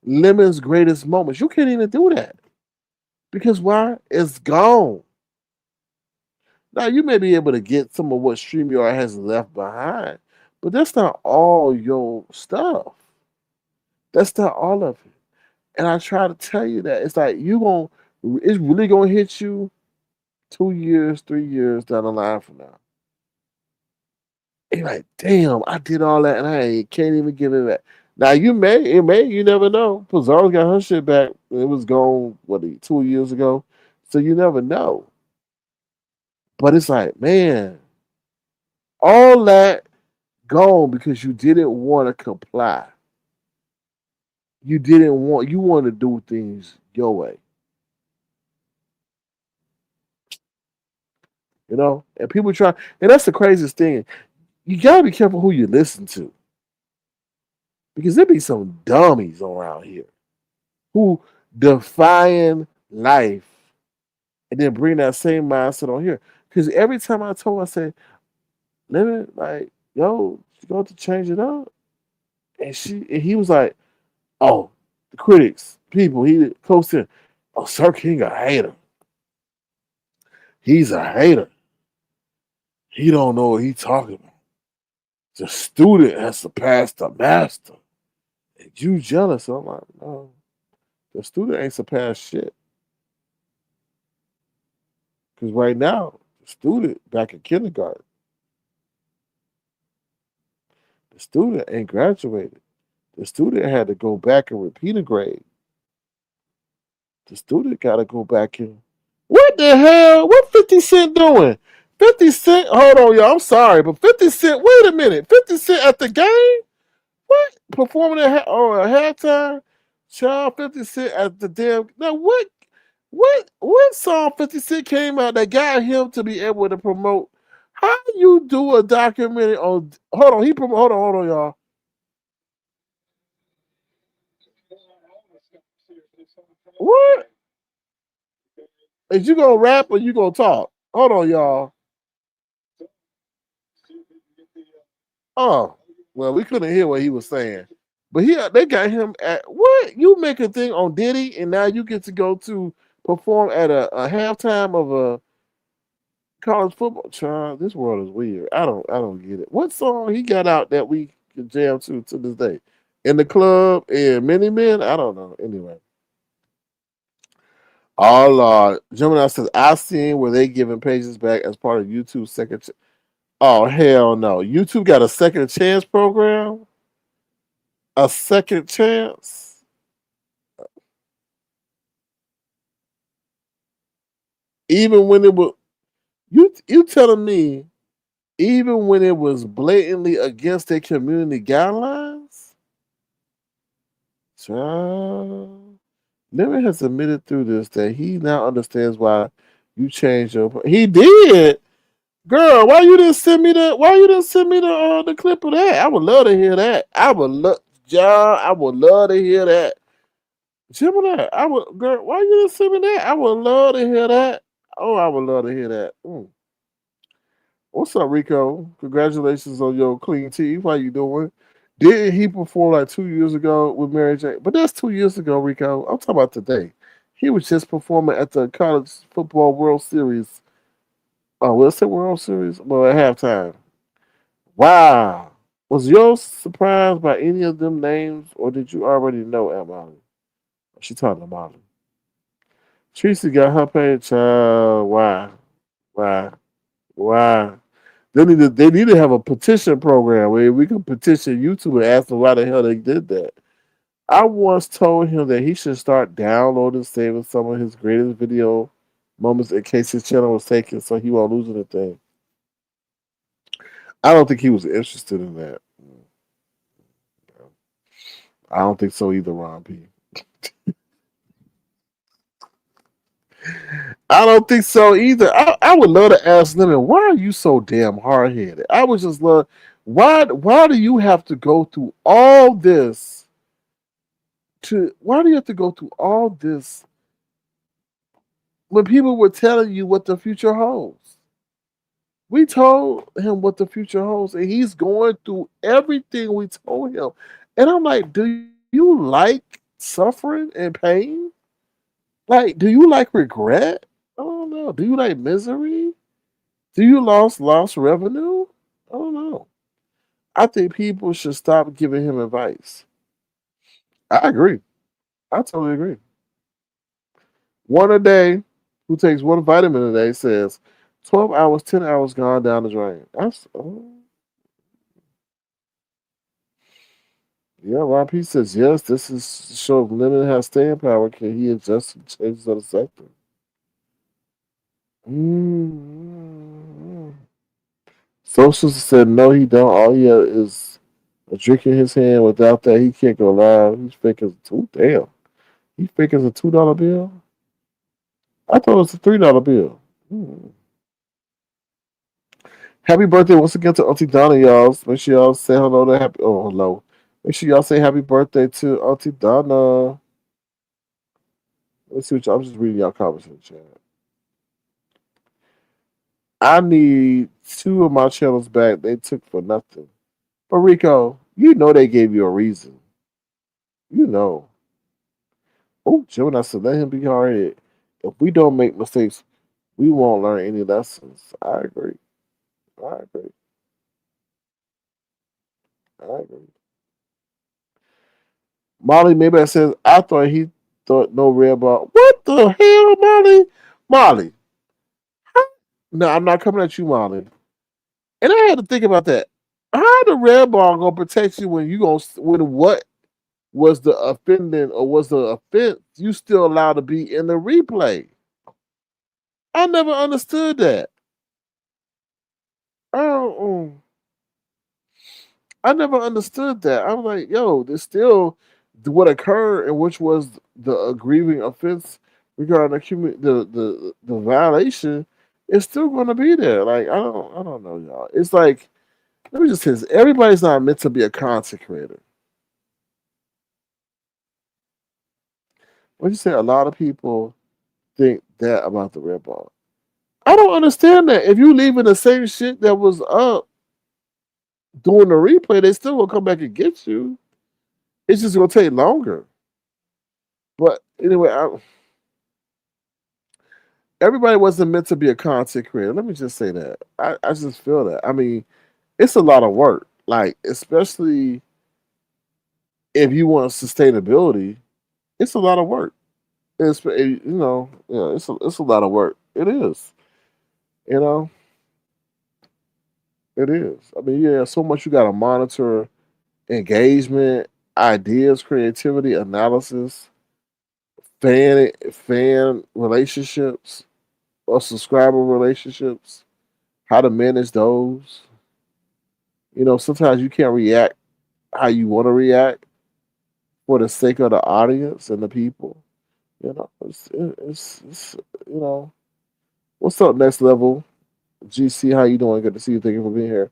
Lemon's greatest moments. You can't even do that. Because why? It's gone. Now, you may be able to get some of what StreamYard has left behind, but that's not all your stuff. That's not all of it. And I try to tell you that it's like it's really gonna hit you 2 years, 3 years down the line from now. And you're like, damn, I did all that and can't even give it back. Now you never know. Pizarro got her shit back. It was gone 2 years ago, so you never know. But it's like, man, all that gone because you didn't want to comply. You want to do things your way, And people try, and that's the craziest thing. You gotta be careful who you listen to because there be some dummies around here who define life and then bring that same mindset on here. Because every time I told her, I said, let me like, yo, you going to change it up? And he was like, oh, the critics, people, he close to, oh, Sir King a hater. He's a hater. He don't know what he talking about. The student has surpassed the master. And you jealous? So I'm like, no, the student ain't surpassed shit. Because right now, the student back in kindergarten, the student ain't graduated. The student had to go back and repeat a grade. The student got to go back and. What the hell? What 50 Cent doing? 50 Cent, hold on, y'all. I'm sorry, but 50 Cent, wait a minute. 50 Cent at the game? What? Performing at halftime? Child 50 Cent at the damn. Now, what song 50 Cent came out that got him to be able to promote? How you do a documentary on. Hold on, y'all. What? Is you gonna rap or you gonna talk? Hold on, y'all. Oh, well, we couldn't hear what he was saying. But they got him at what? You make a thing on Diddy, and now you get to go to perform at a halftime of a college football. Child, this world is weird. I don't get it. What song he got out that we can jam to this day? In the club and Many Men? I don't know. Anyway. All Gemini says I seen where they giving pages back as part of YouTube's second. Oh hell no! YouTube got a second chance program. A second chance. Even when it was you telling me even when it was blatantly against their community guidelines? Child. Lemon has admitted through this that he now understands why you changed your. He did, girl. Why you didn't send me the clip of that? I would love to hear that. I would love, John. I would love to hear that. Gemini, I would, girl. Why you didn't send me that? I would love to hear that. Oh, I would love to hear that. What's up, Rico? Congratulations on your clean teeth. How you doing? Didn't he perform like 2 years ago with Mary J? But that's 2 years ago, Rico. I'm talking about today. He was just performing at the College Football World Series. Oh, well, say World Series? Well, at halftime. Wow. Was yours surprised by any of them names, or did you already know Aunt Molly? She talking to Molly. Tracy got her page. Child. Why? Why? Why? They need to have a petition program where we can petition YouTube and ask them why the hell they did that. I once told him that he should start downloading, saving some of his greatest video moments in case his channel was taken, so he won't lose anything. I don't think he was interested in that. I don't think so either, Ron P. I don't think so either. I would love to ask Lemon, why are you so damn hard headed? I would just love why do you have to go through all this to why do you have to go through all this when people were telling you what the future holds? We told him what the future holds, and he's going through everything we told him. And I'm like, do you like suffering and pain? Like, do you like regret? I don't know. Do you like misery? Do you lost revenue? I don't know. I think people should stop giving him advice. I agree. I totally agree. One a day, who takes one vitamin a day, says 12 hours, 10 hours gone down the drain. That's, yeah, Ron P says, yes, this is to show if lemon has staying power. Can he adjust to changes of the sector? Mm-hmm. Social said, no, he don't. All he has is a drink in his hand. Without that, he can't go live. He's fake as two. Damn. He fake as a $2 bill? I thought it was a $3 bill. Hmm. Happy birthday once again to Auntie Donna, y'all. Make sure y'all say hello to happy. Oh, hello. Make sure y'all say happy birthday to Auntie Donna. Let's see what y'all. I'm just reading y'all comments in the chat. I need two of my channels back. They took for nothing. But Rico, you know they gave you a reason. You know. Oh, Gemini said, let him be hard headed. If we don't make mistakes, we won't learn any lessons. I agree. I agree. I agree. Molly maybe I says, I thought he thought no red ball. What the hell, Molly? Molly. No, I'm not coming at you, Molly. And I had to think about that. How the red ball gonna protect you when you gonna when what was the offending or was the offense you still allowed to be in the replay? I never understood that. Oh, I never understood that. I'm like, yo, there's still what occurred and which was the aggrieving offense regarding the violation is still going to be there. Like I don't know, y'all. It's like let me just say this: everybody's not meant to be a content creator. What you say? A lot of people think that about the red ball. I don't understand that. If you leaving the same shit that was up during the replay, they still will come back and get you. It's just gonna take longer. But anyway, everybody wasn't meant to be a content creator. Let me just say that. I just feel that. I mean, it's a lot of work. Like, especially if you want sustainability, it's a lot of work. Yeah, it's a lot of work. It is. You know, it is. I mean, yeah, so much you got to monitor engagement, ideas, creativity, analysis, fan relationships or subscriber relationships, how to manage those. You know, sometimes you can't react how you want to react for the sake of the audience and the people. You know, it's you know, what's up, next level? GC, how you doing? Good to see you. Thank you for being here.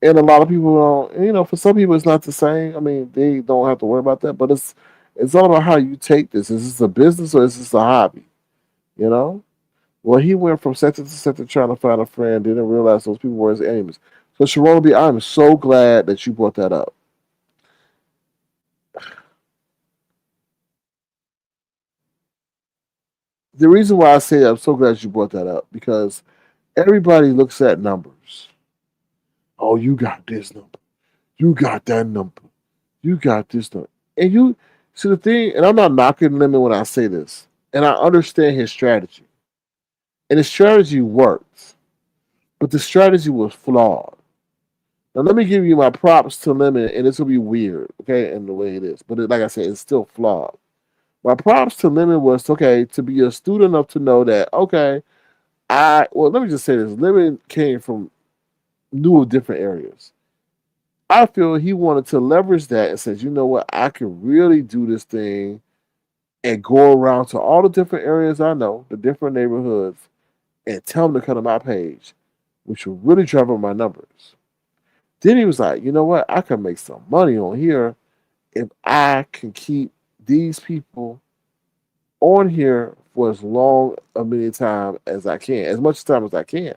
And a lot of people don't. You know, for some people, it's not the same. I mean, they don't have to worry about that. But it's all about how you take this. Is this a business or is this a hobby? You know. Well, he went from sector to sector trying to find a friend. Didn't realize those people were his enemies. So, Sharon B, I'm so glad that you brought that up. The reason why I say that, I'm so glad you brought that up because everybody looks at numbers. Oh, you got this number. You got that number. You got this number. And you see the thing, and I'm not knocking Lemon when I say this, and I understand his strategy. And his strategy works, but the strategy was flawed. Now, let me give you my props to Lemon, and this will be weird, okay, in the way it is. But like I said, it's still flawed. My props to Lemon was, okay, to be astute enough to know that, okay, well, let me just say this. Lemon came from knew of different areas. I feel he wanted to leverage that and says, you know what, I can really do this thing and go around to all the different areas I know, the different neighborhoods, and tell them to come to my page, which will really drive up my numbers. Then he was like, you know what, I can make some money on here if I can keep these people on here for as long a many time as I can, as much time as I can.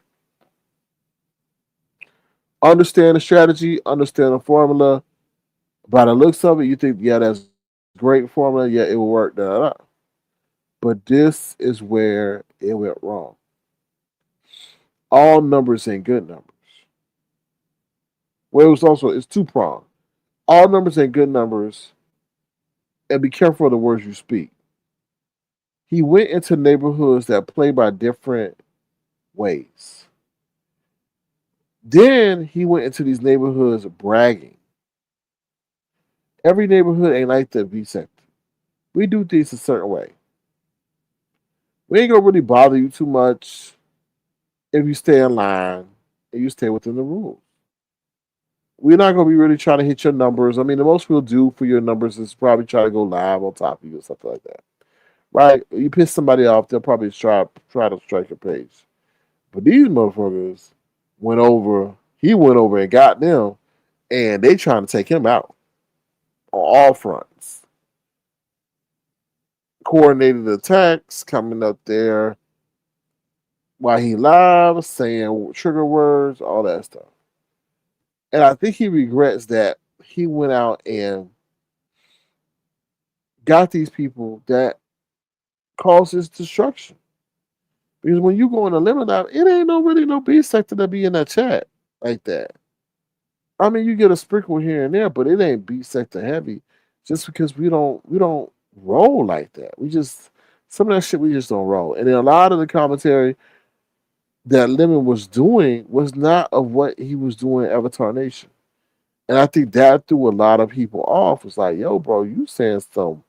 Understand the strategy, understand the formula. By the looks of it, you think, yeah, that's great formula. Yeah, it will work. Da, da, da. But this is where it went wrong. All numbers ain't good numbers. Well, it's two pronged. All numbers ain't good numbers, and be careful of the words you speak. He went into neighborhoods that play by different ways. Then he went into these neighborhoods bragging. Every neighborhood ain't like the B sector. We do things a certain way. We ain't gonna really bother you too much if you stay in line and you stay within the rules. We're not gonna be really trying to hit your numbers. I mean, the most we'll do for your numbers is probably try to go live on top of you or something like that. Right? You piss somebody off, they'll probably try to strike your page. But these motherfuckers went over. He went over and got them, and they trying to take him out on all fronts. Coordinated attacks coming up there while he live, saying trigger words, all that stuff. And I think he regrets that he went out and got these people that caused his destruction. Because when you go in the limit out, it ain't no really no B sector to be in that chat like that. I mean, you get a sprinkle here and there, but it ain't B sector heavy. Just because we don't roll like that. We just some of that shit we just don't roll. And then a lot of the commentary that Lemon was doing was not of what he was doing in Avatar Nation. And I think that threw a lot of people off. It's like, yo, bro, you saying some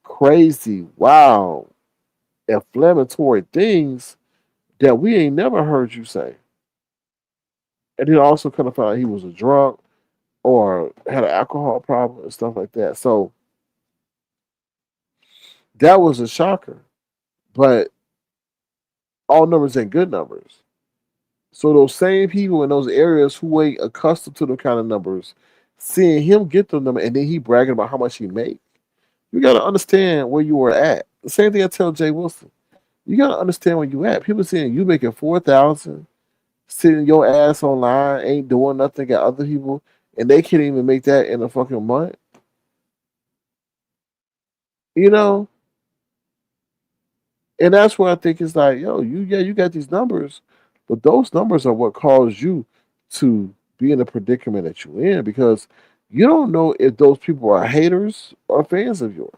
crazy, wow, inflammatory things that we ain't never heard you say. And then also kind of found out he was a drunk or had an alcohol problem and stuff like that. So that was a shocker. But all numbers ain't good numbers. So those same people in those areas who ain't accustomed to the kind of numbers, seeing him get the number and then he bragging about how much he make, you gotta understand where you were at. The same thing I tell Jay Wilson. You gotta understand where you at. People saying you making 4,000, sitting your ass online, ain't doing nothing, got other people, and they can't even make that in a fucking month. You know, and that's where I think it's like, yo, you got these numbers, but those numbers are what caused you to be in the predicament that you're in because you don't know if those people are haters or fans of yours.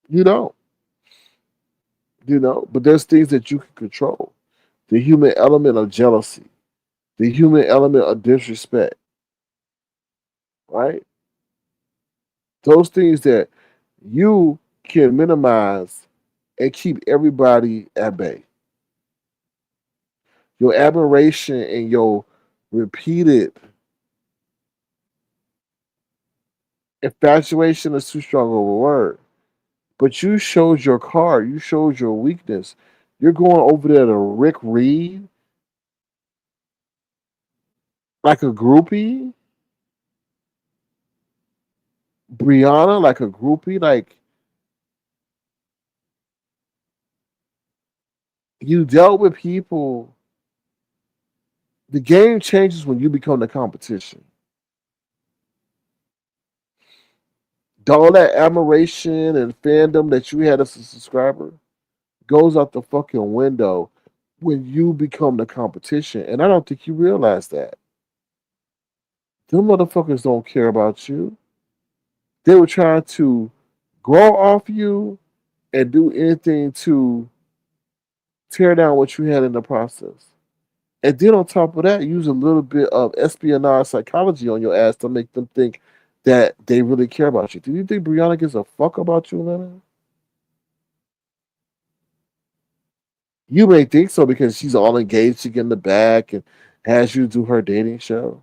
You don't, but there's things that you can control. The human element of jealousy, the human element of disrespect, right? Those things that you can minimize and keep everybody at bay. Your admiration and your repeated infatuation is too strong of a word. But you showed your card. You showed your weakness. You're going over there to Rick Reed like a groupie. Brianna like a groupie. Like you dealt with people. The game changes when you become the competition. All that admiration and fandom that you had as a subscriber goes out the fucking window when you become the competition. And I don't think you realize that. Them motherfuckers don't care about you. They were trying to grow off you and do anything to tear down what you had in the process. And then on top of that, use a little bit of espionage psychology on your ass to make them think that they really care about you. Do you think Brianna gives a fuck about you, Leonard? You may think so because she's all engaged to get in the back and has you do her dating show.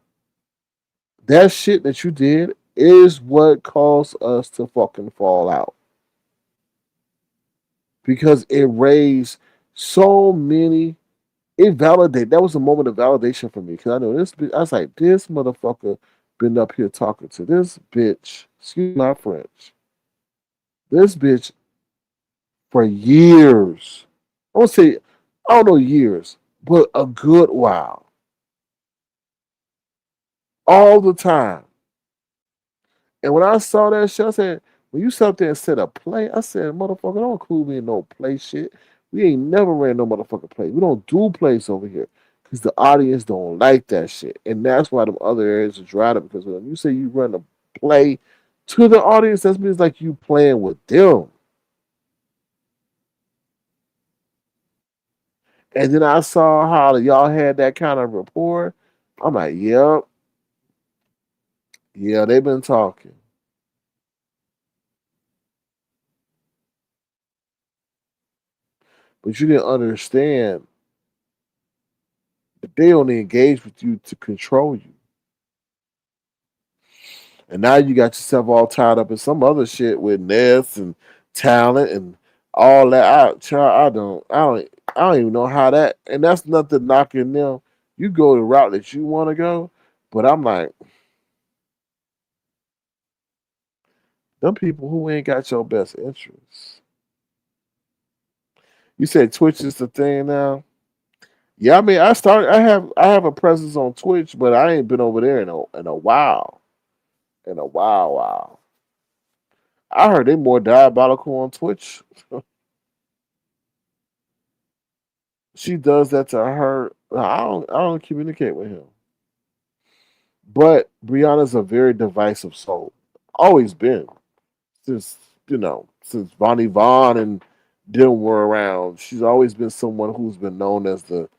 That shit that you did is what caused us to fucking fall out. Because it raised so many. It validated. That was a moment of validation for me because I know this. I was like, this motherfucker been up here talking to this bitch. Excuse my French. This bitch for years. I won't say, I don't know years, but a good while. All the time. And when I saw that shit, I said, when you sat up there and said a play, I said, motherfucker, don't include me in no play shit. We ain't never ran no motherfucking play. We don't do plays over here. Because the audience don't like that shit. And that's why the other areas are dried up. Because when you say you run play to the audience, that means like you playing with them. And then I saw how y'all had that kind of rapport. I'm like, yep, yeah, they've been talking. But you didn't understand that they only engage with you to control you. And now you got yourself all tied up in some other shit with Ness and talent and all that. I don't even know how that. And that's nothing knocking them. You go the route that you want to go, but I'm like, them people who ain't got your best interests. You said Twitch is the thing now. Yeah, I mean, I have a presence on Twitch, but I ain't been over there in a while. In a while. I heard they more diabolical on Twitch. She does that to her. I don't communicate with him. But Brianna's a very divisive soul. Always been since since Bonnie Vaughn and them were around. She's always been someone who's been known as the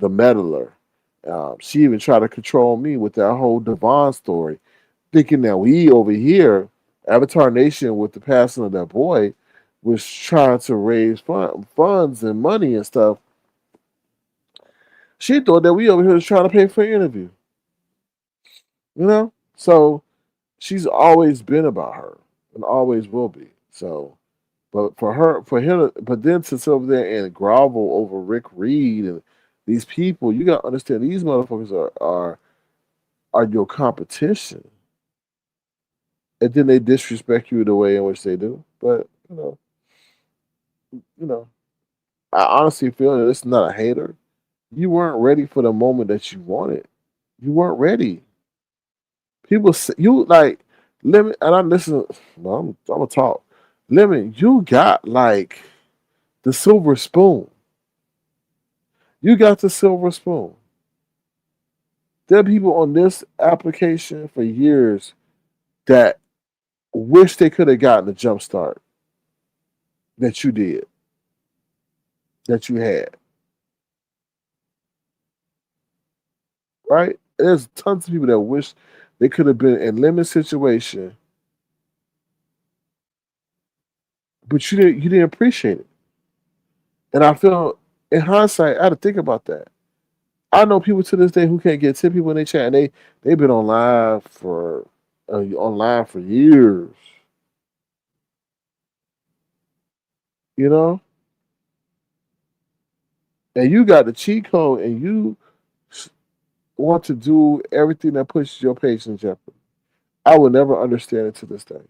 meddler. She even tried to control me with that whole Devon story, thinking that we over here, Avatar Nation, with the passing of that boy, was trying to raise funds and money and stuff. She thought that we over here was trying to pay for an interview. You know? So she's always been about her and always will be. So, but for him, but then to sit over there and grovel over Rick Reed and these people, you got to understand these motherfuckers are your competition. And then they disrespect you the way in which they do. But, you know, I honestly feel that it's not a hater. You weren't ready for the moment that you wanted. You weren't ready. People say, you like Lemon, and I listen. No, I'm gonna talk. Lemon, you got like the silver spoon. You got the silver spoon. There are people on this application for years that wish they could have gotten the jump start that you did, that you had. Right? There's tons of people that wish they could have been in Lemon's situation, but you didn't appreciate it. And I feel in hindsight, I had to think about that. I know people to this day who can't get 10 people in their chat, and they've been online for years. You know, and you got the cheat code, and you want to do everything that pushes your page in jeopardy. I will never understand it to this day.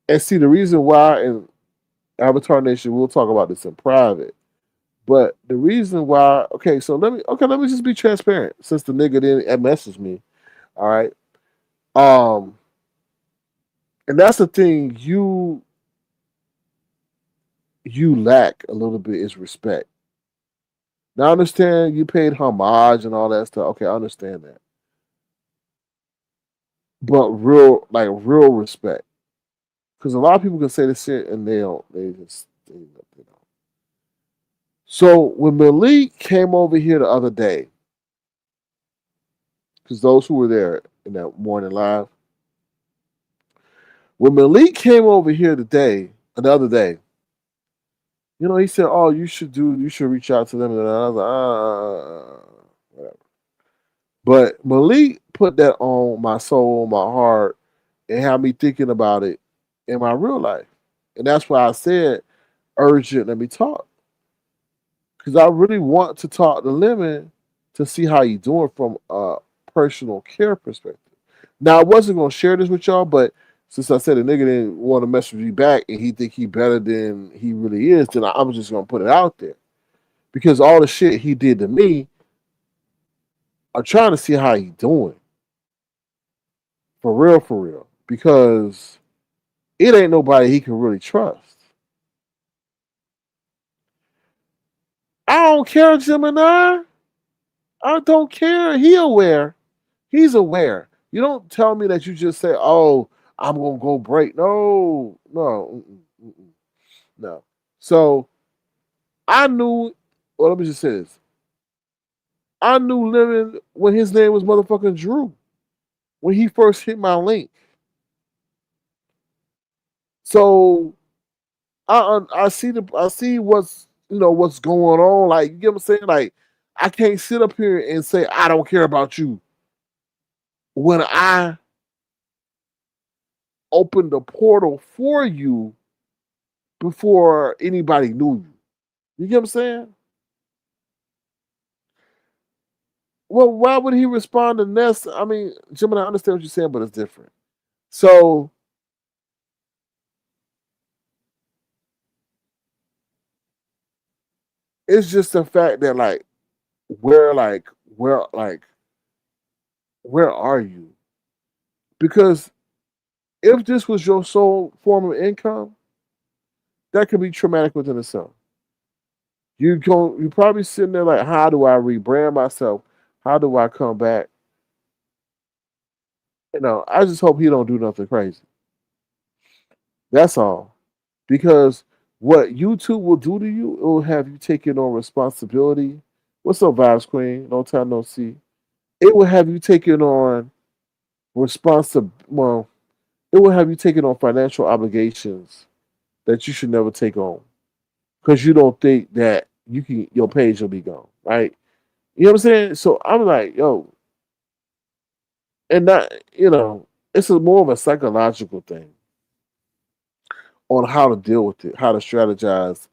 And see the reason why, and Avatar Nation, we'll talk about this in private. But the reason why, let me just be transparent. Since the nigga didn't message me, all right. Um, and that's the thing you lack a little bit is respect. Now I understand you paid homage and all that stuff. Okay, I understand that. But real respect. Because a lot of people can say this shit and they don't. They don't. So when Malik came over here the other day, because those who were there in that morning live, when Malik came over here the other day, he said, "Oh, you should reach out to them." And I was like, whatever. But Malik put that on my soul, my heart, and had me thinking about it in my real life. And that's why I said urgent, let me talk. Because I really want to talk to Lemon to see how you doing from a personal care perspective. Now I wasn't gonna share this with y'all, but since I said the nigga didn't want to message me back and he think he better than he really is, then I'm just gonna put it out there. Because all the shit he did to me, I'm trying to see how he doing. For real, for real. Because it ain't nobody he can really trust. I don't care, Gemini. I don't care. He aware. He's aware. You don't tell me that you just say, "Oh, I'm gonna go break." No, no, no. So I knew. Well, let me just say this. I knew Lemon when his name was motherfucking Drew when he first hit my link. So I see what's what's going on. Like you get what I'm saying. Like I can't sit up here and say I don't care about you when I opened the portal for you before anybody knew you. You get what I'm saying? Well, why would he respond to Ness? I mean, Jim, I understand what you're saying, but it's different. So it's just the fact that where like where like where are you? Because if this was your sole form of income, that could be traumatic within itself. You probably sitting there like, how do I rebrand myself? How do I come back? I just hope he don't do nothing crazy. That's all. Because what YouTube will do to you, it will have you taking on responsibility. What's up, Vibes Queen? No time no see. It will have you taking on well, it will have you taking on financial obligations that you should never take on. Because you don't think that your page will be gone, right? You know what I'm saying? So I'm like, yo, and not, it's more of a psychological thing on how to deal with it, how to strategize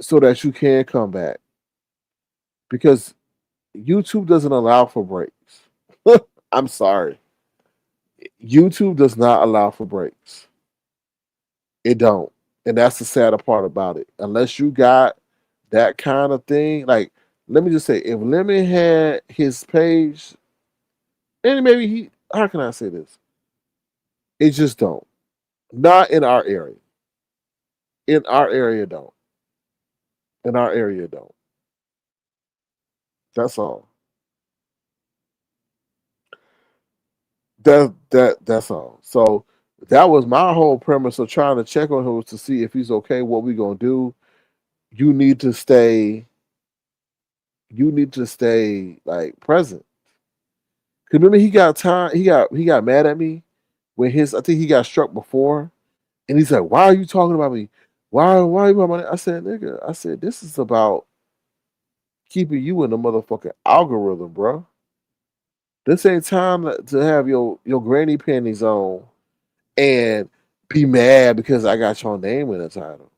so that you can come back. Because YouTube doesn't allow for breaks. I'm sorry. YouTube does not allow for breaks. It don't. And that's the sadder part about it. Unless you got that kind of thing, like let me just say, if Lemon had his page, and maybe how can I say this? It just don't. Not in our area. In our area, don't. In our area, don't. That's all. That's all. So that was my whole premise of trying to check on him was to see if he's okay. What we gonna do? You need to stay. You need to stay like present. Cause remember he got time. He got mad at me when I think he got struck before, and he's like, "Why are you talking about me? Why are you about my?" I said, "Nigga," I said, "This is about keeping you in the motherfucking algorithm, bro. This ain't time to have your granny panties on and be mad because I got your name in the title.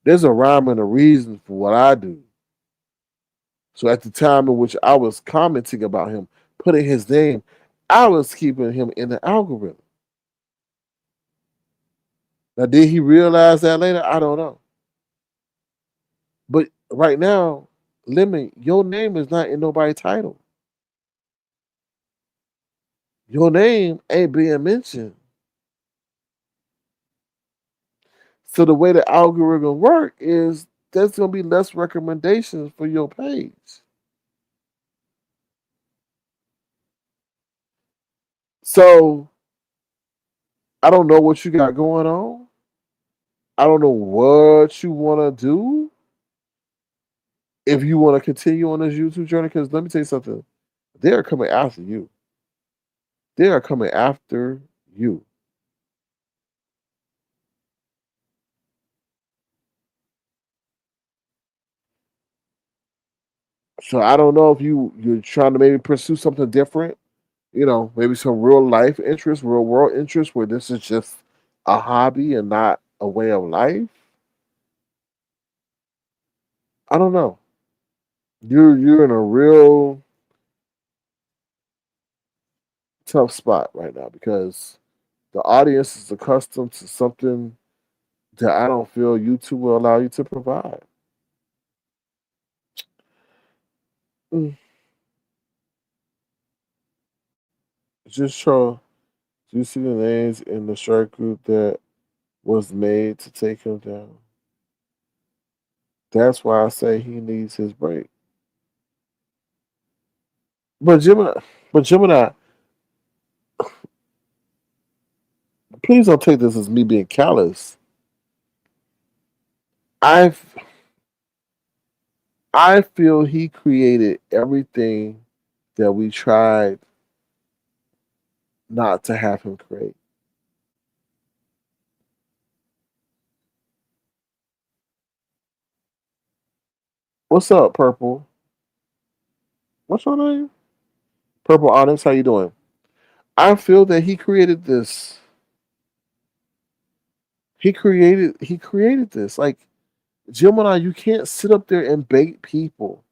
There's a rhyme and a reason for what I do." So at the time in which I was commenting about him, putting his name, I was keeping him in the algorithm. Now, did he realize that later? I don't know. But right now, Lemon, your name is not in nobody's title. Your name ain't being mentioned. So the way the algorithm work is there's gonna be less recommendations for your page. So I don't know what you got going on. I don't know what you want to do if you want to continue on this YouTube journey. Because let me tell you something, they are coming after you. They are coming after you. So I don't know if you're trying to maybe pursue something different. Maybe some real life interest, real world interest, where this is just a hobby and not a way of life. I don't know. You're in a real tough spot right now because the audience is accustomed to something that I don't feel YouTube will allow you to provide. Mm. Just show. Do you see the names in the shark group that was made to take him down? That's why I say he needs his break. But Gemini, but Gemini, please don't take this as me being callous. I I feel he created everything that we tried not to have him create. What's up, Purple? What's your name? Purple Onyx, how you doing? I feel that he created this. He created this. Like Gemini, you can't sit up there and bait people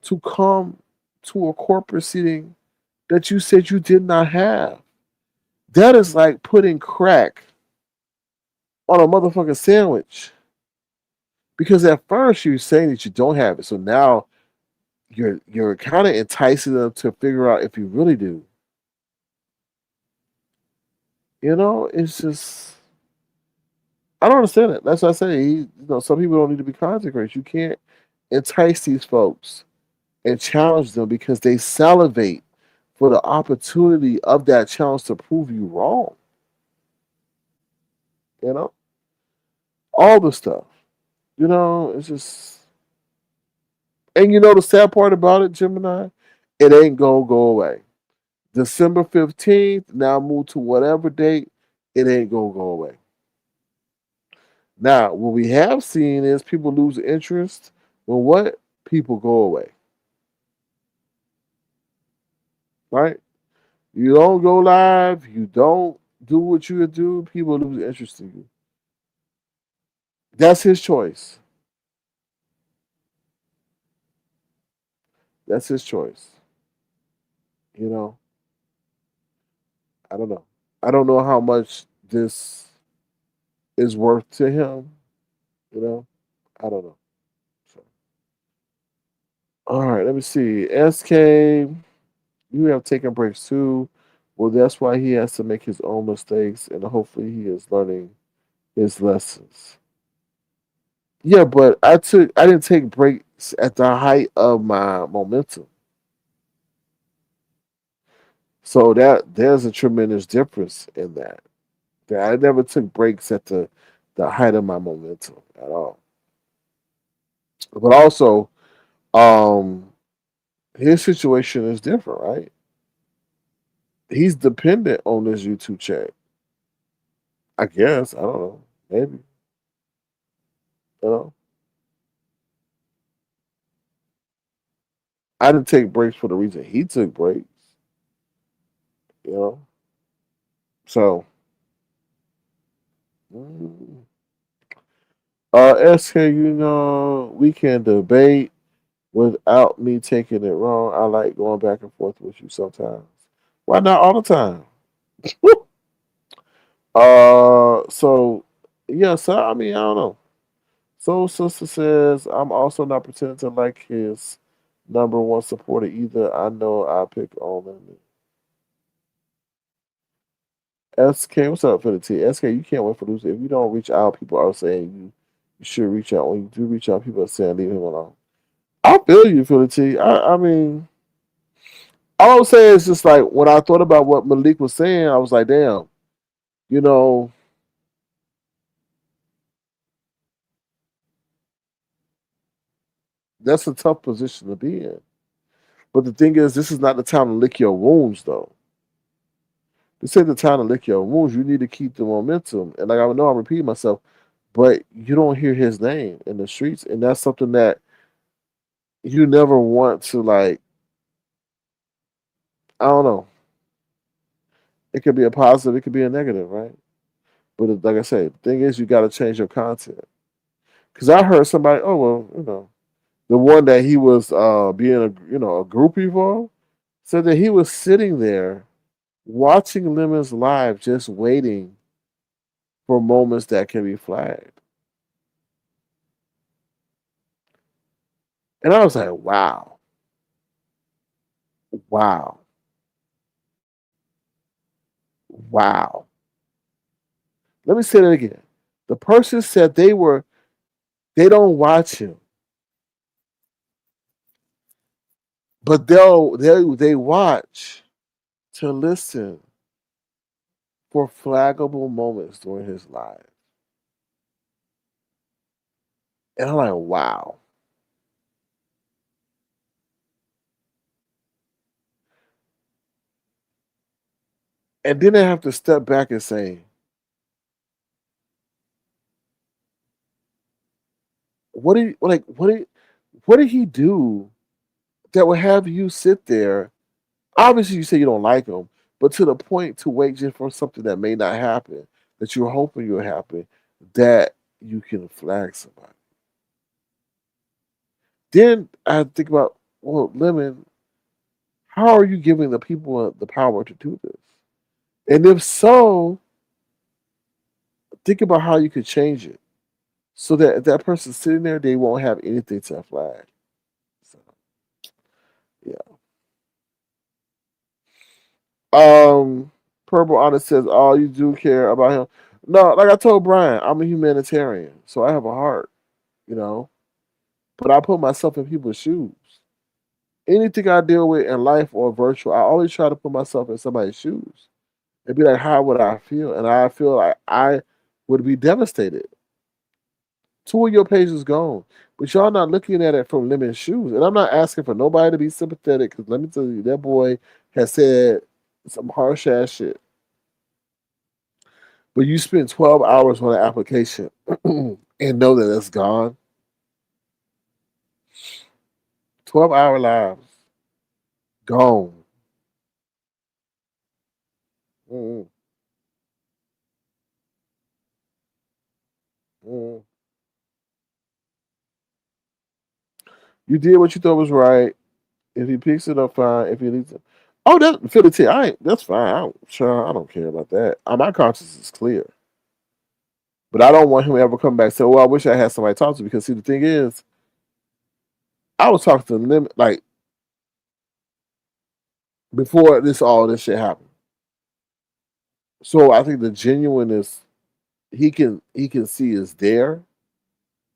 to come to a corporate seating that you said you did not have. That is like putting crack on a motherfucking sandwich. Because at first you're saying that you don't have it. So now you're kind of enticing them to figure out if you really do. It's just I don't understand it. That's what I say. Some people don't need to be content creators. You can't entice these folks and challenge them because they salivate for the opportunity of that challenge to prove you wrong. You know, all the stuff. It's just, and the sad part about it, Gemini, it ain't gonna go away. December 15th, now move to whatever date, it ain't gonna go away. Now, what we have seen is people lose interest. Well, what? People go away, right? You don't go live, you don't do what you do, people lose interest in you. That's his choice. That's his choice. You know, I don't know. I don't know how much this is worth to him. You know, I don't know. So, all right, let me see. SK, you have taken breaks too. Well, that's why he has to make his own mistakes, and hopefully, he is learning his lessons. Yeah, but I didn't take breaks at the height of my momentum. So that there's a tremendous difference in that. That I never took breaks at the height of my momentum at all. But also, um, his situation is different, right? He's dependent on this YouTube check. I guess. I don't know. Maybe. You know. I didn't take breaks for the reason he took breaks. You know. So mm, SK, we can debate without me taking it wrong. I like going back and forth with you sometimes. Why not all the time? So yeah, so I mean, I don't know. So sister says I'm also not pretending to like his number one supporter either. I know I pick on him. SK, what's up, for the T? SK, you can't win for losing. If you don't reach out, people are saying you should reach out. When you do reach out, people are saying leave him alone. I feel you, for the T. I mean, all I'm saying is just like when I thought about what Malik was saying, I was like, damn, you know, that's a tough position to be in. But the thing is, this is not the time to lick your wounds, though. This ain't the time to lick your wounds. You need to keep the momentum. And like I know I'm repeating myself, but you don't hear his name in the streets, and that's something that you never want to like. I don't know. It could be a positive, it could be a negative, right? But like I said, the thing is, you got to change your content. Because I heard somebody, oh well, the one that he was being a groupie for, said that he was sitting there watching Lemon's live, just waiting for moments that can be flagged. And I was like, wow, wow, wow. Let me say that again. The person said they don't watch him, but they watch to listen for flaggable moments during his life. And I'm like, wow. And then I have to step back and say, what did he do that would have you sit there? Obviously, you say you don't like him, but to the point to wait just for something that may not happen, that you're hoping will happen, that you can flag somebody. Then I think about, well, Lemon, how are you giving the people the power to do this? And if so, think about how you could change it so that if that person's sitting there, they won't have anything to flag. So, yeah. Purple Honest says, "Oh, you do care about him." No, like I told Brian, I'm a humanitarian, so I have a heart, you know. But I put myself in people's shoes. Anything I deal with in life or virtual, I always try to put myself in somebody's shoes and be like, how would I feel? And I feel like I would be devastated. Two of your pages gone, but y'all not looking at it from Lemon's shoes. And I'm not asking for nobody to be sympathetic because let me tell you, that boy has said some harsh ass shit. But you spend 12 hours on an application and know that it's gone. 12-hour lives gone. Mm-mm, mm-mm. You did what you thought was right. If he picks it up, fine. If he leaves it, oh, that 50. I ain't. That's fine. I don't care about that. My conscience is clear. But I don't want him to ever come back and say, "Well, I wish I had somebody to talk to." Because see, the thing is, I was talking to them like before all this shit happened. So I think the genuineness he can see is there.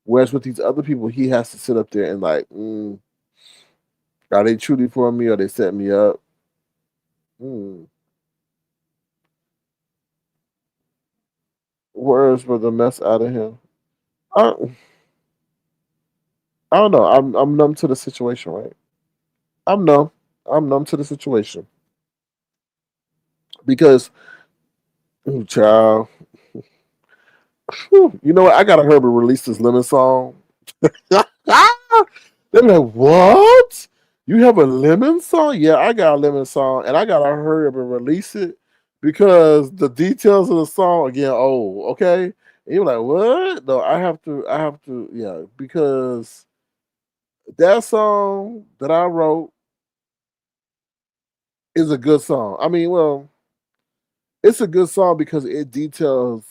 Whereas with these other people, he has to sit up there and like, are they truly for me? Or they set me up? Mm. Words for the mess out of him. I, I don't know. I'm numb to the situation, right? I'm numb. I'm numb to the situation because, ooh, child, you know what? I gotta Herbert release this Lemon song. They're like, what? You have a Lemon song? Yeah, I got a Lemon song, and I gotta hurry up and release it because the details of the song are getting old. Okay, and you're like, what? No, I have to. I have to. Yeah, because that song that I wrote is a good song. I mean, well, it's a good song because it details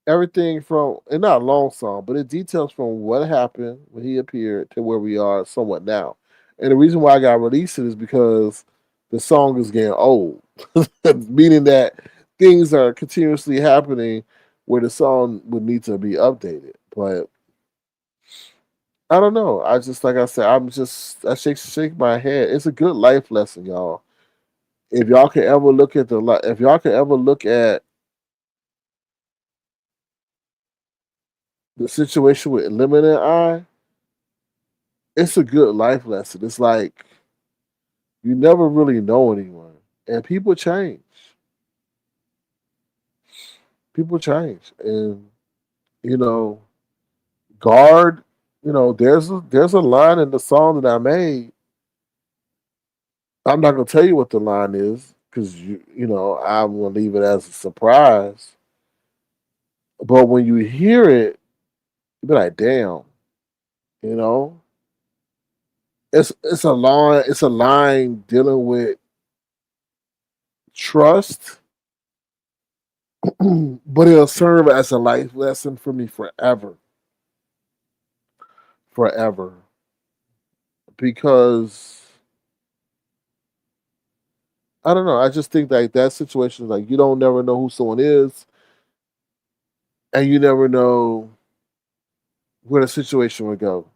everything from, and not a long song, but it details from what happened when he appeared to where we are somewhat now. And the reason why I got released it is because the song is getting old, meaning that things are continuously happening where the song would need to be updated. But I don't know. I just, like I said, I shake my head. It's a good life lesson, y'all. If y'all can ever look at if y'all can ever look at the situation with Lemon and I, it's a good life lesson. It's like you never really know anyone, and people change. People change, and you know, guard. There's a line in the song that I made. I'm not gonna tell you what the line is because I'm gonna leave it as a surprise. But when you hear it, you be like, "Damn!" You know, it's a line dealing with trust, but it'll serve as a life lesson for me forever, forever. Because I don't know. I just think like that situation is like you don't never know who someone is, and you never know where the situation would go.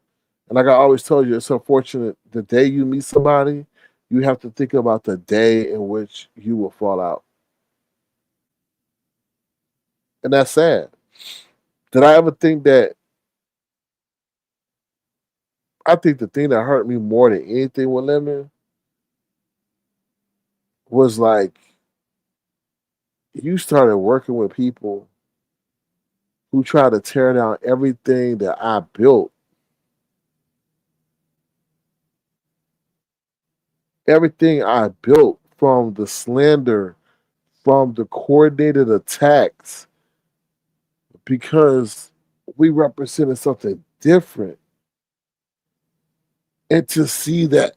And like I always told you, it's unfortunate the day you meet somebody, you have to think about the day in which you will fall out. And that's sad. Did I ever think that? I think the thing that hurt me more than anything with Lemon was like you started working with people who try to tear down everything that I built, everything I built from the slander, from the coordinated attacks, because we represented something different. And to see that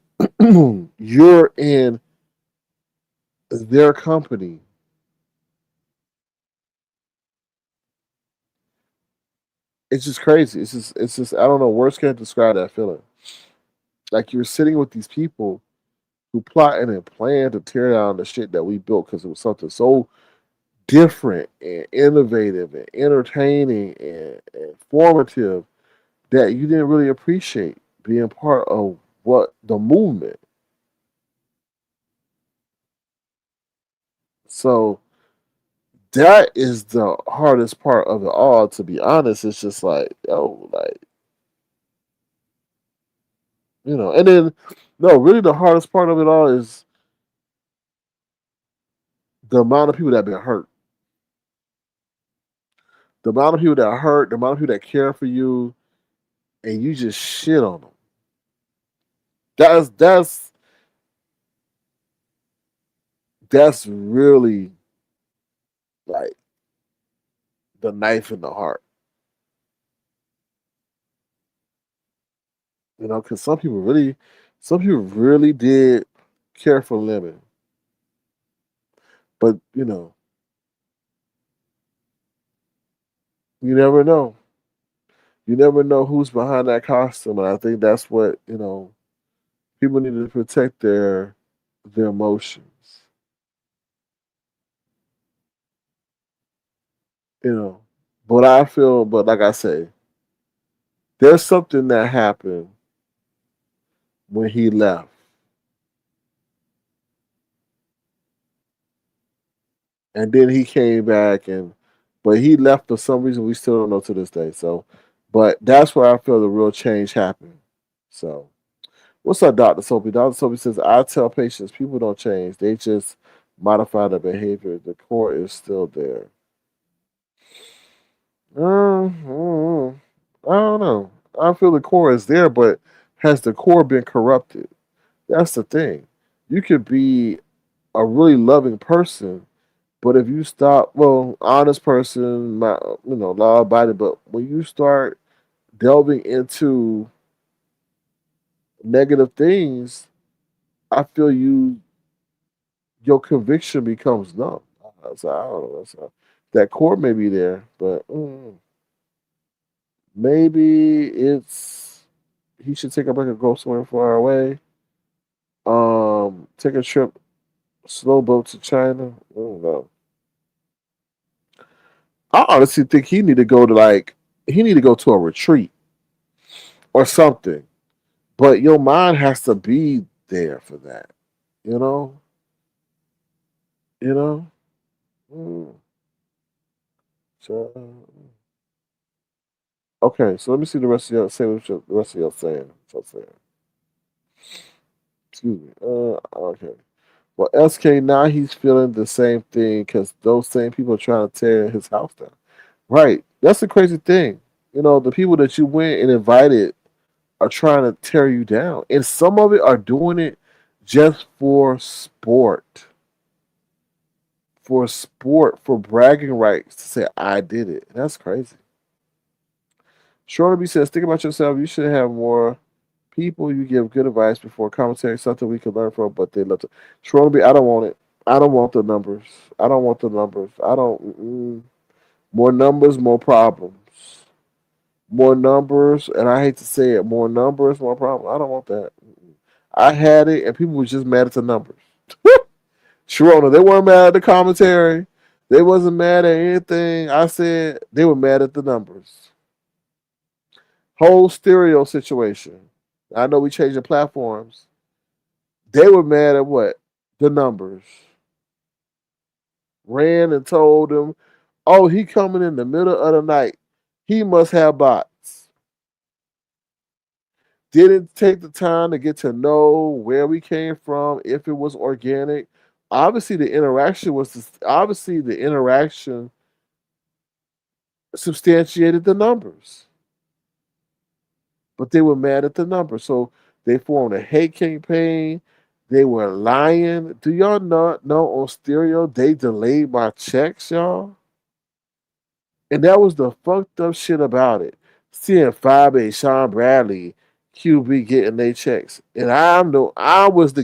you're in their company, it's just crazy. It's just I don't know, words can't describe that feeling. Like you're sitting with these people who plot and plan to tear down the shit that we built because it was something so different and innovative and entertaining and informative that you didn't really appreciate being part of what the movement. So that is the hardest part of it all, to be honest. It's just like, yo, like, and then no, really the hardest part of it all is the amount of people that have been hurt. The amount of people that are hurt, the amount of people that care for you, and you just shit on them. That's that's really like the knife in the heart. Because some people really did care for Lemon, but you never know. You never know who's behind that costume, and I think that's what people need to protect their emotions. You know, but like I say, there's something that happened when he left, and then he came back, but he left for some reason we still don't know to this day. So, but that's where I feel the real change happened. So, what's up, Doctor Soapy? Doctor Soapy says I tell patients people don't change; they just modify their behavior. The core is still there. I don't know. I feel the core is there, but has the core been corrupted? That's the thing. You could be a really loving person, but if you stop, well, honest person, law abiding, but when you start delving into negative things, I feel your conviction becomes numb. So I don't know. That core may be there, but maybe it's he should take a break and go somewhere far away. Take a trip, slow boat to China. I don't know. I honestly think he need to go to a retreat or something. But your mind has to be there for that. You know, you know. Mm. So, okay, so let me see the rest of y'all say what the rest of y'all saying. What's y'all saying? Excuse me. Okay. Well, SK now he's feeling the same thing because those same people are trying to tear his house down. Right. That's the crazy thing. The people that you went and invited are trying to tear you down. And some of it are doing it just for sport. For sport, for bragging rights to say, I did it. That's crazy. Shornaby says, think about yourself. You should have more people. You give good advice before commentary, something we could learn from, but they love to. Shornaby, I don't want it. I don't want the numbers. I don't want the numbers. I don't. More numbers, more problems. More numbers, and I hate to say it, more numbers, more problems. I don't want that. I had it, and people were just mad at the numbers. Sharona, they weren't mad at the commentary. They wasn't mad at anything I said. They were mad at the numbers. Whole stereo situation. I know we changing platforms. They were mad at what? The numbers. Ran and told them Oh, he coming in the middle of the night. He must have bots. Didn't take the time to get to know where we came from, if it was organic. Obviously, the interaction substantiated the numbers, but they were mad at the numbers, so they formed a hate campaign. They were lying. Do y'all not know on stereo they delayed my checks, y'all? And that was the fucked up shit about it. Seeing 5A, Sean Bradley, QB getting their checks. And I was the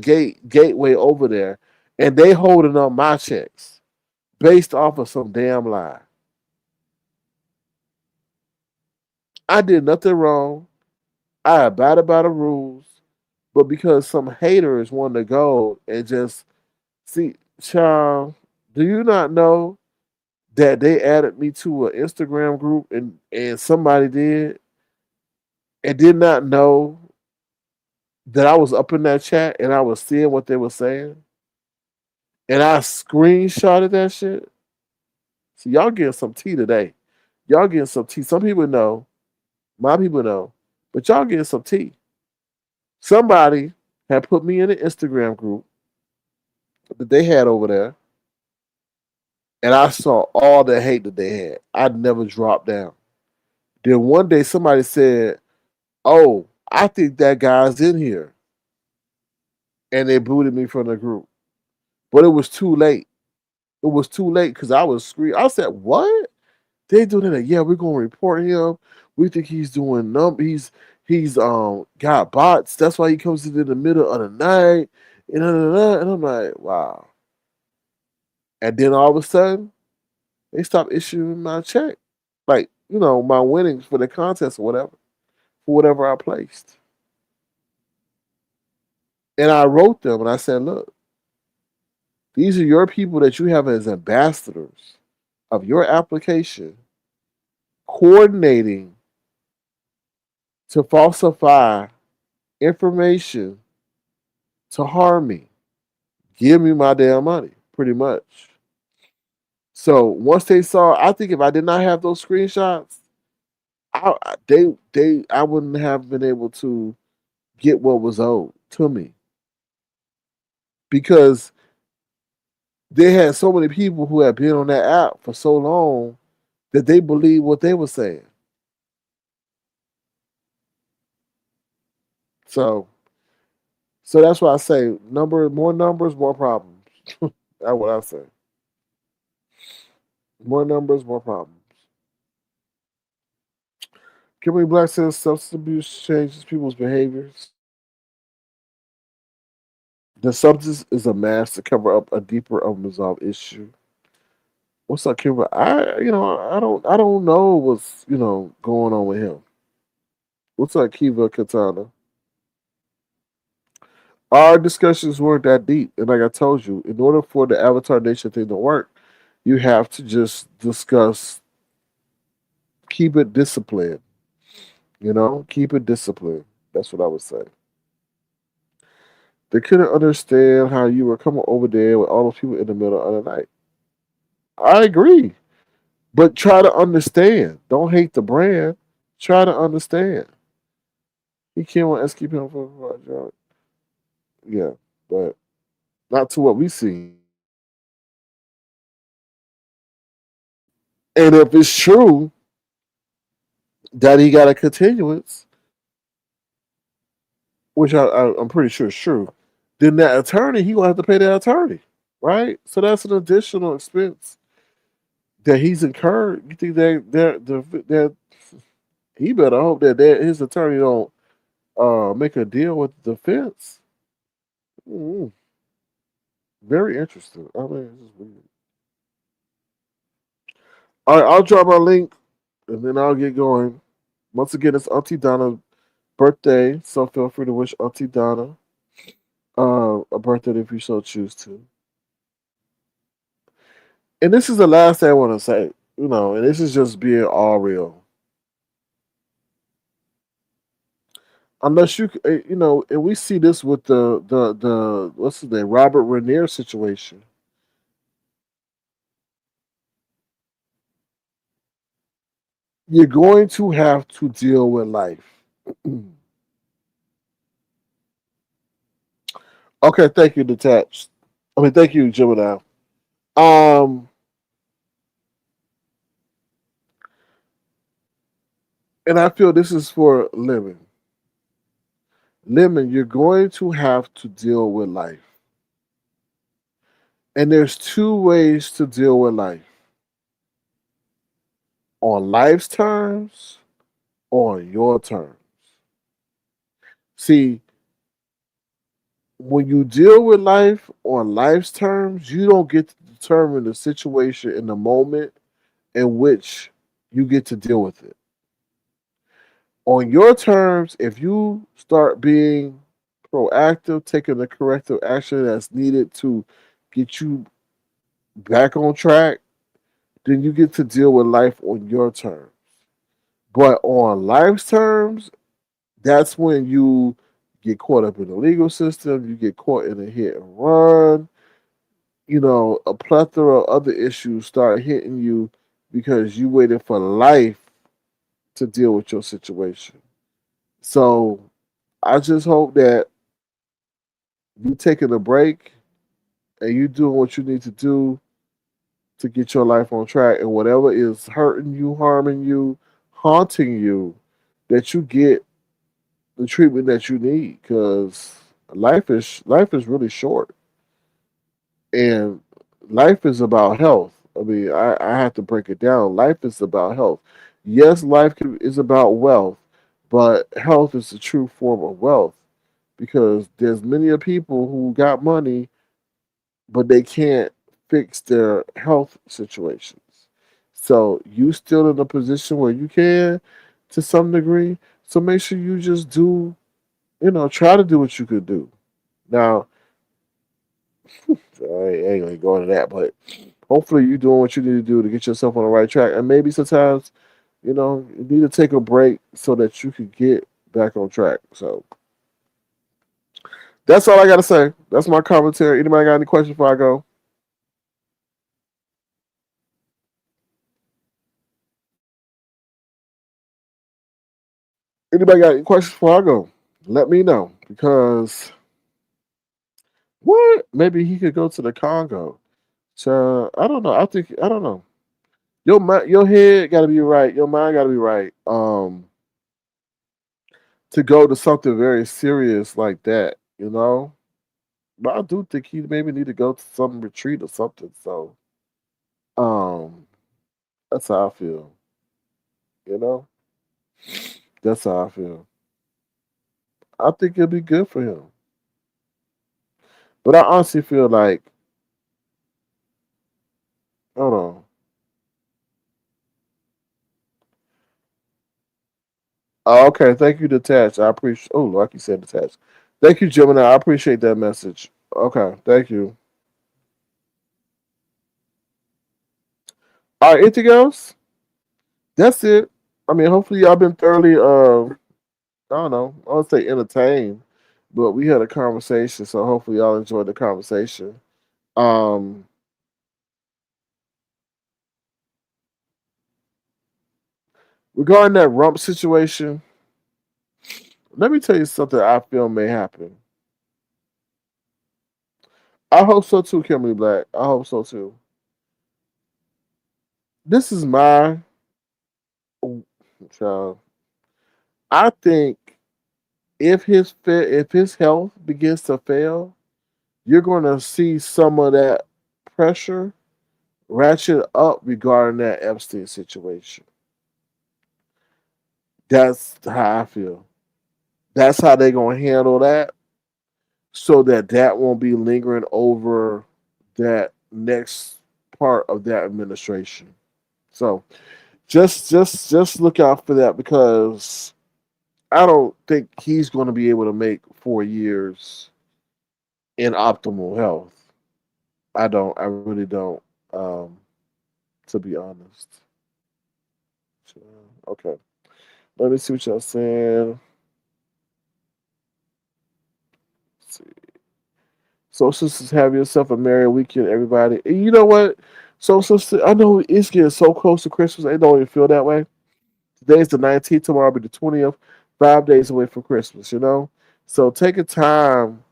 gateway over there. And they holding up my checks based off of some damn lie. I did nothing wrong. I abided by the rules. But because some haters wanted to go and just see, child, do you not know that they added me to an Instagram group and somebody did and did not know that I was up in that chat and I was seeing what they were saying, and I screenshotted that shit. So y'all getting some tea today. Y'all getting some tea. Some people know, my people know, but y'all getting some tea. Somebody had put me in an Instagram group that they had over there, and I saw all the hate that they had. I'd never dropped down. Then one day somebody said, "Oh, I think that guy's in here," and they booted me from the group. But it was too late. It was too late because I was screaming. I said, "What? They doing that? Yeah, we're gonna report him. We think he's doing he's got bots. That's why he comes in the middle of the night." And I'm like, wow. And then all of a sudden, they stopped issuing my check, like my winnings for the contest or whatever, for whatever I placed. And I wrote them and I said, "Look, these are your people that you have as ambassadors of your application, coordinating to falsify information to harm me. Give me my damn money," pretty much. So once they saw, I think if I did not have those screenshots, I wouldn't have been able to get what was owed to me because they had so many people who had been on that app for so long that they believed what they were saying. So so that's why I say more numbers, more problems. That's what I say. More numbers, more problems. Kimberly Black says substance abuse changes people's behaviors. The substance is a mask to cover up a deeper unresolved issue. What's up, Kimberly? I don't know what's going on with him. What's up, Kiva Katana? Our discussions weren't that deep, and like I told you, in order for the Avatar Nation thing to work, you have to just discuss, keep it disciplined. Keep it disciplined. That's what I would say. They couldn't understand how you were coming over there with all those people in the middle of the night. I agree. But try to understand. Don't hate the brand. Try to understand. He came on SQP for a job. Yeah, but not to what we see. And if it's true that he got a continuance, which I'm pretty sure is true, then that attorney, he gonna have to pay that attorney, right? So that's an additional expense that he's incurred. You think that he better hope that his attorney don't make a deal with the defense? Mm, very interesting. I mean, it's just weird. All right, I'll drop my link and then I'll get going. Once again, it's Auntie Donna's birthday, so feel free to wish Auntie Donna a birthday if you so choose to. And this is the last thing I want to say, and this is just being all real. Unless and we see this with the what's his name, Robert Rainier situation. You're going to have to deal with life. Okay, thank you, Detached. I mean, thank you, Gemini. Um, and I feel this is for Lemon. Lemon, you're going to have to deal with life. And there's two ways to deal with life: on life's terms or on your terms. See, when you deal with life on life's terms, you don't get to determine the situation in the moment in which you get to deal with it. On your terms, if you start being proactive, taking the corrective action that's needed to get you back on track, then you get to deal with life on your terms. But on life's terms, that's when you get caught up in the legal system, you get caught in a hit and run, a plethora of other issues start hitting you because you waited for life to deal with your situation. So I just hope that you taking a break and you doing what you need to do to get your life on track, and whatever is hurting you, harming you, haunting you, that you get the treatment that you need, because life is really short, and life is about health. I mean, I have to break it down. Life is about health. Yes, is about wealth, but health is the true form of wealth, because there's many of people who got money but they can't fix their health situations. So you still in a position where you can, to some degree. So make sure you just do, try to do what you could do. Now, I ain't gonna go into that, but hopefully you're doing what you need to do to get yourself on the right track. And maybe sometimes, you need to take a break so that you can get back on track. So that's all I gotta say. That's my commentary. Anybody got any questions before I go? Anybody got any questions before I go? Let me know, because what? Maybe he could go to the Congo. So I don't know. I don't know. Your head got to be right. Your mind got to be right. To go to something very serious like that, But I do think he maybe need to go to some retreat or something. So, um, that's how I feel. You know, that's how I feel. I think it'll be good for him. But I honestly feel like, hold on. Oh, okay, thank you, Detached. I appreciate. Oh, like you said, Detached. Thank you, Gemini. I appreciate that message. Okay, thank you. All right, anything else? That's it. I mean, hopefully y'all been thoroughly, I don't know, I would say entertained, but we had a conversation, so hopefully y'all enjoyed the conversation. Um, Regarding that rump situation, let me tell you something I feel may happen. I hope so too, Kimberly Black. I hope so too. This is my child. I think if his health begins to fail, you're going to see some of that pressure ratchet up regarding that Epstein situation. That's how I feel. That's how they're going to handle that, so that that won't be lingering over that next part of that administration. So just look out for that, because I don't think he's going to be able to make 4 years in optimal health. I don't. I really don't. Um, to be honest. So, okay. Let me see what y'all saying. Let's see. So sisters, have yourself a merry weekend, everybody. And you know what? So sister, I know it's getting so close to Christmas. I don't even feel that way. Today's the 19th. Tomorrow will be the 20th. 5 days away from Christmas. So taking time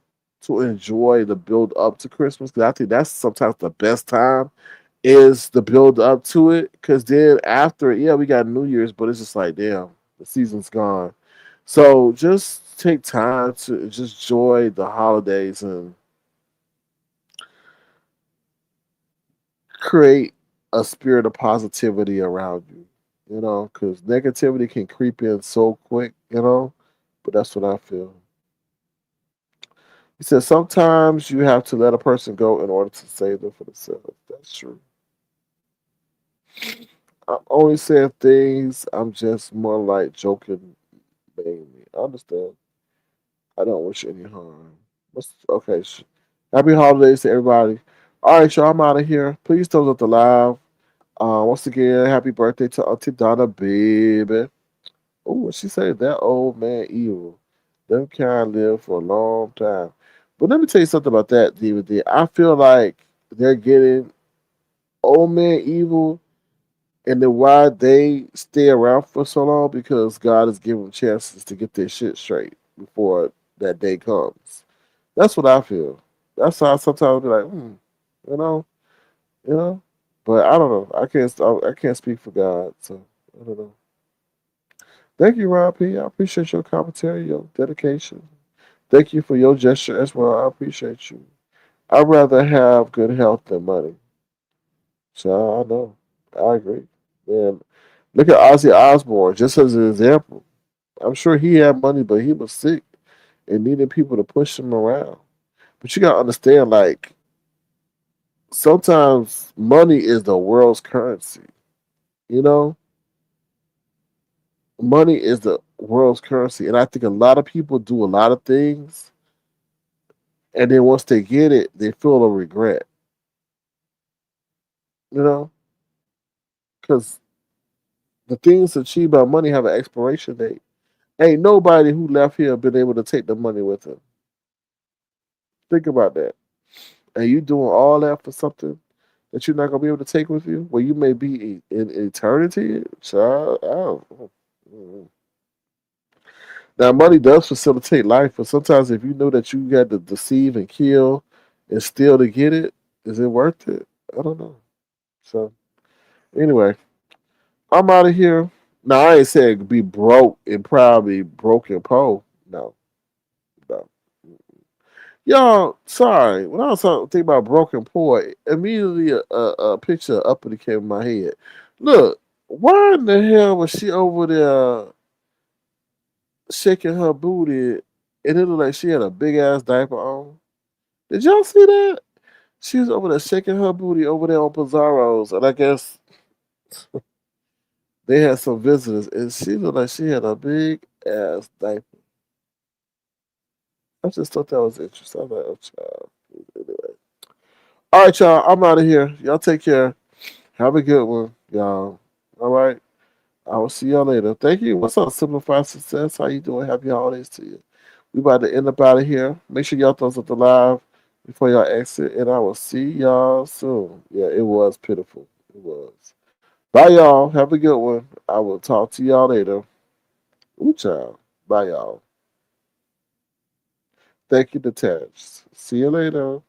to enjoy the build up to Christmas, because I think that's sometimes the best time is the build up to it. Because then after, yeah, we got New Year's, but it's just like, damn, the season's gone. So just take time to just enjoy the holidays and create a spirit of positivity around you. Because negativity can creep in so quick. But that's what I feel. He says sometimes you have to let a person go in order to save them for themselves. That's true. I'm only saying things. I'm just more like joking mainly. I understand. I don't wish any harm. Okay? Happy holidays to everybody. All right, y'all. I'm out of here. Please thumbs up the live. Once again, happy birthday to Auntie Donna, baby. Oh, what she said? That old man evil. Them kind live for a long time. But let me tell you something about that DVD. I feel like they're getting old man evil, and then why they stay around for so long because God is giving them chances to get their shit straight before that day comes. That's what I feel. That's how I sometimes be like, you know, you know. But I don't know. I can't speak for God, so I don't know. Thank you, Rob P. I appreciate your commentary, your dedication. Thank you for your gesture as well. I appreciate you. I'd rather have good health than money. So I know. I agree. Man, look at Ozzy Osbourne, just as an example. I'm sure he had money, but he was sick and needed people to push him around. But you gotta understand, like, sometimes money is the world's currency. You know? Money is the world's currency. And I think a lot of people do a lot of things, and then once they get it, they feel a regret. You know? Because the things achieved by money have an expiration date. Ain't nobody who left here been able to take the money with them. Think about that. And you doing all that for something that you're not gonna be able to take with you, where you may be in eternity, child. Oh. Mm. Now, money does facilitate life, but sometimes if you know that you got to deceive and kill and steal to get it, is it worth it? I don't know. So anyway, I'm out of here. Now I ain't saying be broke and probably broken poor. No, no. Y'all, sorry. When I was thinking about broken poor, immediately a picture uppity came in my head. Look, why in the hell was she over there shaking her booty and it looked like she had a big ass diaper on? Did y'all see that? She was over there shaking her booty over there on Pizarro's, and I guess they had some visitors, and she looked like she had a big ass diaper. I just thought that was interesting. I'm like, oh, child. Anyway. All right, y'all. I'm out of here. Y'all take care. Have a good one, y'all. All right. I will see y'all later. Thank you. What's up, Simplified Success? How you doing? Happy holidays to you. We about to end up out of here. Make sure y'all thumbs up the live before y'all exit, and I will see y'all soon. Yeah, it was pitiful. It was. Bye, y'all. Have a good one. I will talk to y'all later. Ooh, child. Bye, y'all. Thank you, Detached. See you later.